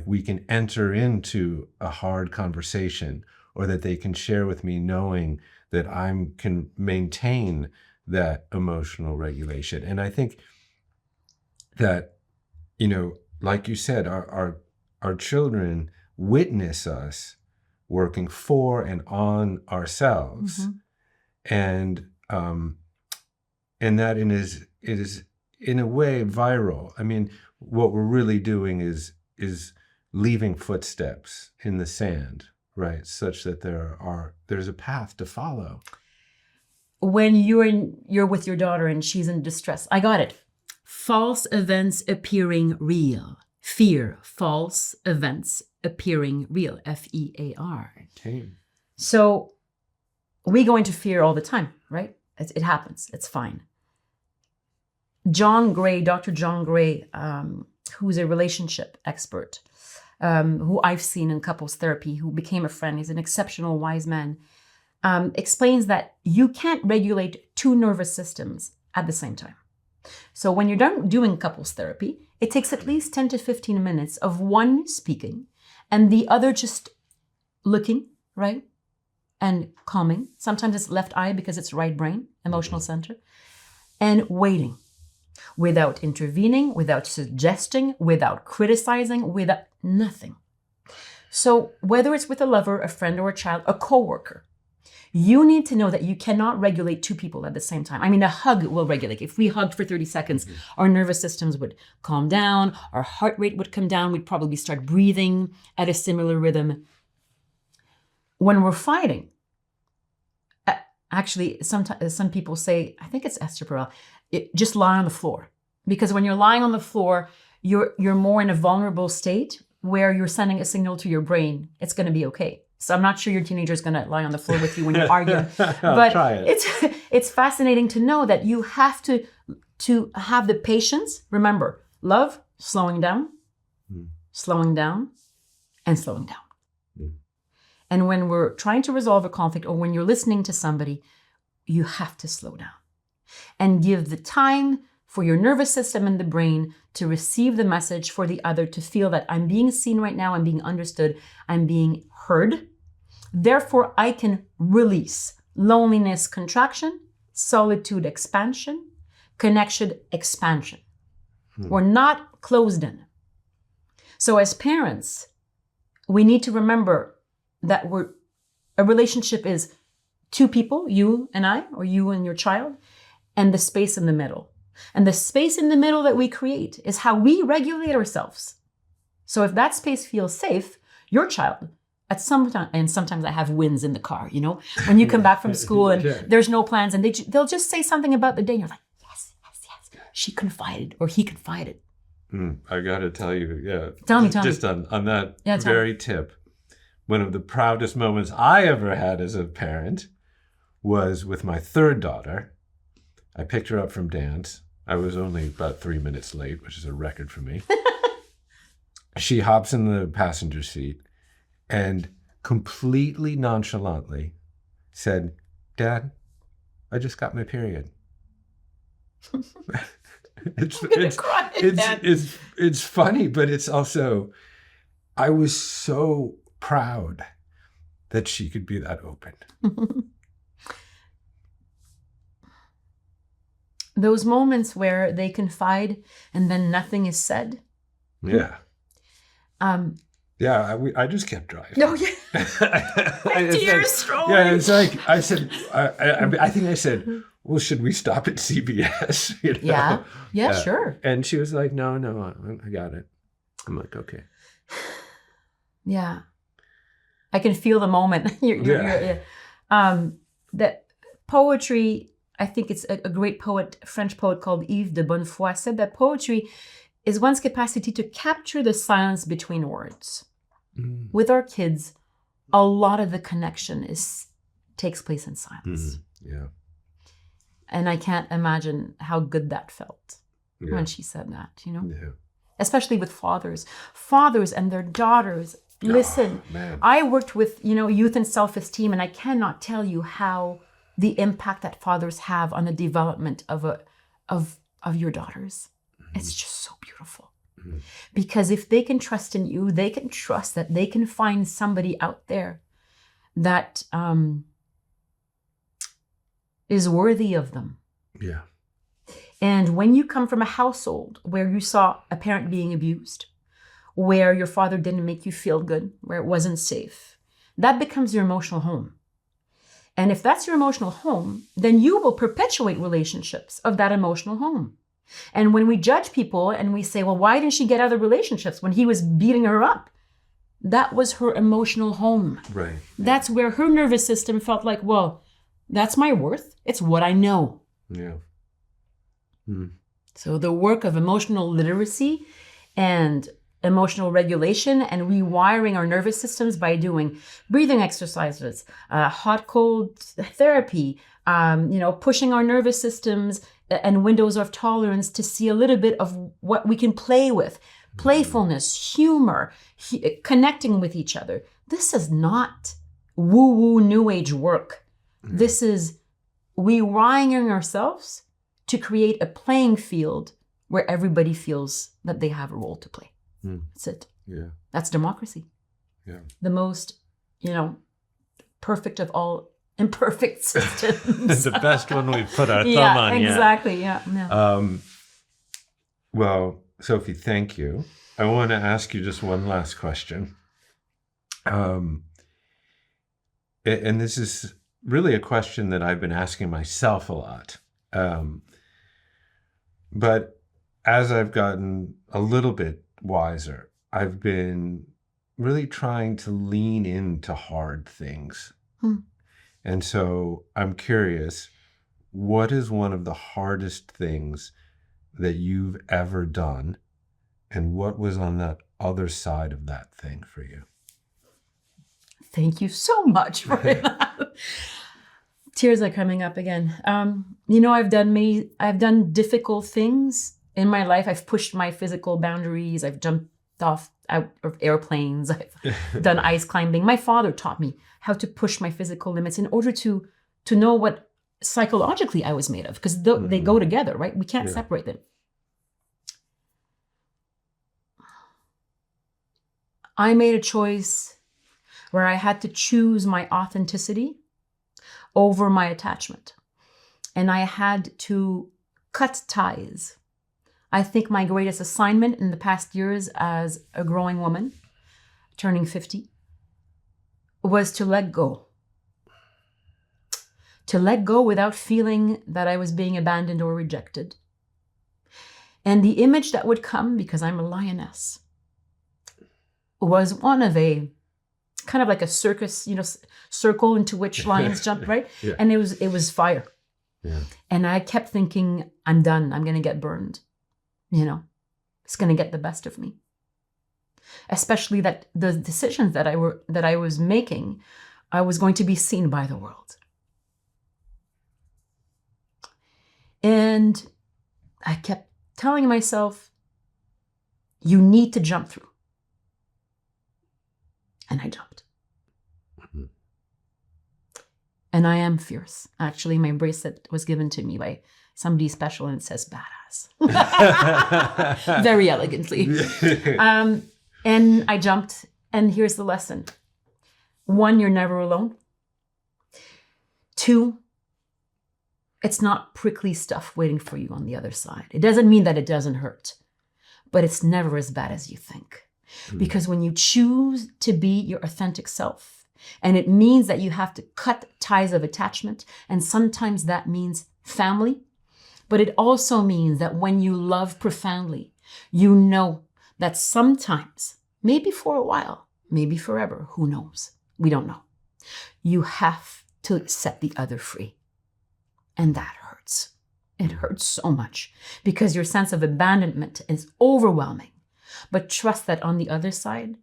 we can enter into a hard conversation, or that they can share with me knowing that I can maintain that emotional regulation. And I think that, like you said, our children witness us working for and on ourselves. And that is in a way viral. I mean, what we're really doing is leaving footsteps in the sand, right? Such that there's a path to follow. When you're with your daughter and she's in distress, I got it. False events appearing real. Fear. False events appearing real. FEAR. Okay. So we go into fear all the time, right? It happens. It's fine. Dr. John Gray, who's a relationship expert, who I've seen in couples therapy, who became a friend, he's an exceptional wise man, explains that you can't regulate two nervous systems at the same time. So when you're done doing couples therapy, it takes at least 10 to 15 minutes of one speaking and the other just looking, right? And calming. Sometimes it's left eye because it's right brain, emotional center, and waiting. Without intervening, without suggesting, without criticizing, without nothing. So whether it's with a lover, a friend, or a child, a coworker, You need to know that you cannot regulate two people at the same time. I mean, a hug will regulate. If we hugged for 30 seconds, our nervous systems would calm down, our heart rate would come down, we'd probably start breathing at a similar rhythm. When we're fighting, actually, sometimes some people say, I think it's Esther Perel, just lie on the floor. Because when you're lying on the floor, you're more in a vulnerable state where you're sending a signal to your brain, it's going to be okay. So I'm not sure your teenager is going to lie on the floor with you when you're arguing. But try it. It's fascinating to know that you have to have the patience. Remember, love, slowing down, and slowing down. And when we're trying to resolve a conflict or when you're listening to somebody, you have to slow down and give the time for your nervous system and the brain to receive the message, for the other to feel that I'm being seen right now, I'm being understood, I'm being heard. Therefore, I can release loneliness, contraction, solitude, expansion, connection, expansion. We're not closed in. So as parents, we need to remember that a relationship is two people, you and I, or you and your child, and the space in the middle. And the space in the middle that we create is how we regulate ourselves. So if that space feels safe, your child, at some time, and sometimes I have wins in the car, when you come back from school and there's no plans and they'll just say something about the day and you're like, yes, she confided or he confided. I got to tell you, Tell me. Just on that very tip, one of the proudest moments I ever had as a parent was with my third daughter. I picked her up from dance. I was only about 3 minutes late, which is a record for me. She hops in the passenger seat and completely nonchalantly said, "Dad, I just got my period." It's funny, but it's also, I was so proud that she could be that open. Those moments where they confide and then nothing is said. Yeah. I just kept driving. No, yeah. Tears strolling. Yeah, it's like I said. I think I said, "Well, should we stop at CVS?" Yeah, sure. And she was like, "No, I got it." I'm like, "Okay." Yeah, I can feel the moment. That poetry. I think it's a great poet, French poet called Yves de Bonnefoy, said that poetry is one's capacity to capture the silence between words. With our kids, a lot of the connection takes place in silence. Yeah. And I can't imagine how good that felt when she said that, Yeah. Especially with fathers and their daughters. Listen, I worked with, youth and self-esteem, and I cannot tell you how the impact that fathers have on the development of your daughters. It's just so beautiful. Because if they can trust in you, they can trust that they can find somebody out there that is worthy of them. Yeah. And when you come from a household where you saw a parent being abused, where your father didn't make you feel good, where it wasn't safe, that becomes your emotional home. And if that's your emotional home, then you will perpetuate relationships of that emotional home. And when we judge people and we say, well, why didn't she get other relationships when he was beating her up? That was her emotional home. Right. That's where her nervous system felt like, well, that's my worth. It's what I know. Yeah. So the work of emotional literacy and emotional regulation and rewiring our nervous systems by doing breathing exercises, hot cold therapy, pushing our nervous systems and windows of tolerance to see a little bit of what we can play with, playfulness, humor, connecting with each other. This is not woo-woo new age work. This is rewiring ourselves to create a playing field where everybody feels that they have a role to play. That's it. Yeah. That's democracy. Yeah. The most, perfect of all imperfect systems. The best one we've put our thumb on. Exactly. Yeah. Well, Sophie, thank you. I want to ask you just one last question. And this is really a question that I've been asking myself a lot. But as I've gotten a little bit wiser, I've been really trying to lean into hard things. And so I'm curious, what is one of the hardest things that you've ever done? And what was on that other side of that thing for you? Thank you so much for that. Tears are coming up again. I've done difficult things in my life. I've pushed my physical boundaries. I've jumped off out of airplanes. I've done ice climbing. My father taught me how to push my physical limits in order to know what psychologically I was made of, because they go together, right? We can't separate them. I made a choice where I had to choose my authenticity over my attachment. And I had to cut ties. I think my greatest assignment in the past years as a growing woman, turning 50, was to let go. To let go without feeling that I was being abandoned or rejected. And the image that would come, because I'm a lioness, was one of a kind of like a circus, circle into which lions jump, right? Yeah. And it was fire. Yeah. And I kept thinking, I'm done. I'm going to get burned. It's going to get the best of me. Especially that the decisions that I was making, I was going to be seen by the world. And I kept telling myself, you need to jump through. And I jumped. And I am fierce. Actually, my bracelet was given to me by somebody special and it says badass. Very elegantly. And I jumped. And here's the lesson. 1, you're never alone. 2, it's not prickly stuff waiting for you on the other side. It doesn't mean that it doesn't hurt, but it's never as bad as you think. Because when you choose to be your authentic self, and it means that you have to cut ties of attachment, and sometimes that means family, but it also means that when you love profoundly, you know that sometimes, maybe for a while, maybe forever, who knows? We don't know. You have to set the other free. And that hurts. It hurts so much because your sense of abandonment is overwhelming. But trust that on the other side,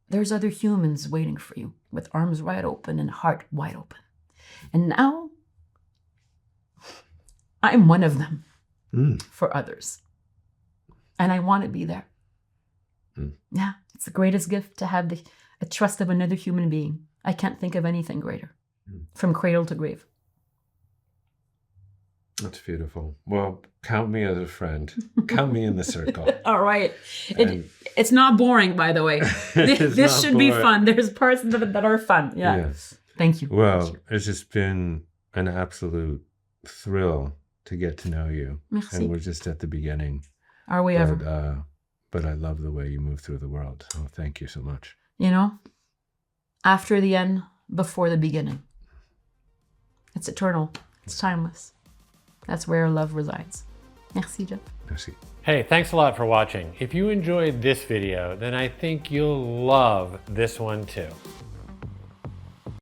there's other humans waiting for you with arms wide open and heart wide open. And now, I'm one of them for others. And I want to be there. Yeah, it's the greatest gift to have the trust of another human being. I can't think of anything greater. From cradle to grave. That's beautiful. Well, count me as a friend. Count me in the circle. All right. It's not boring, by the way. This should be fun. There's parts that are fun. Yeah. Yes. Thank you. Well, it's just been an absolute thrill to get to know you. Merci. And we're just at the beginning. Are we ever? But I love the way you move through the world. So thank you so much. After the end, before the beginning. It's eternal. It's timeless. That's where love resides. Merci, Jeff. Merci. Hey, thanks a lot for watching. If you enjoyed this video, then I think you'll love this one too.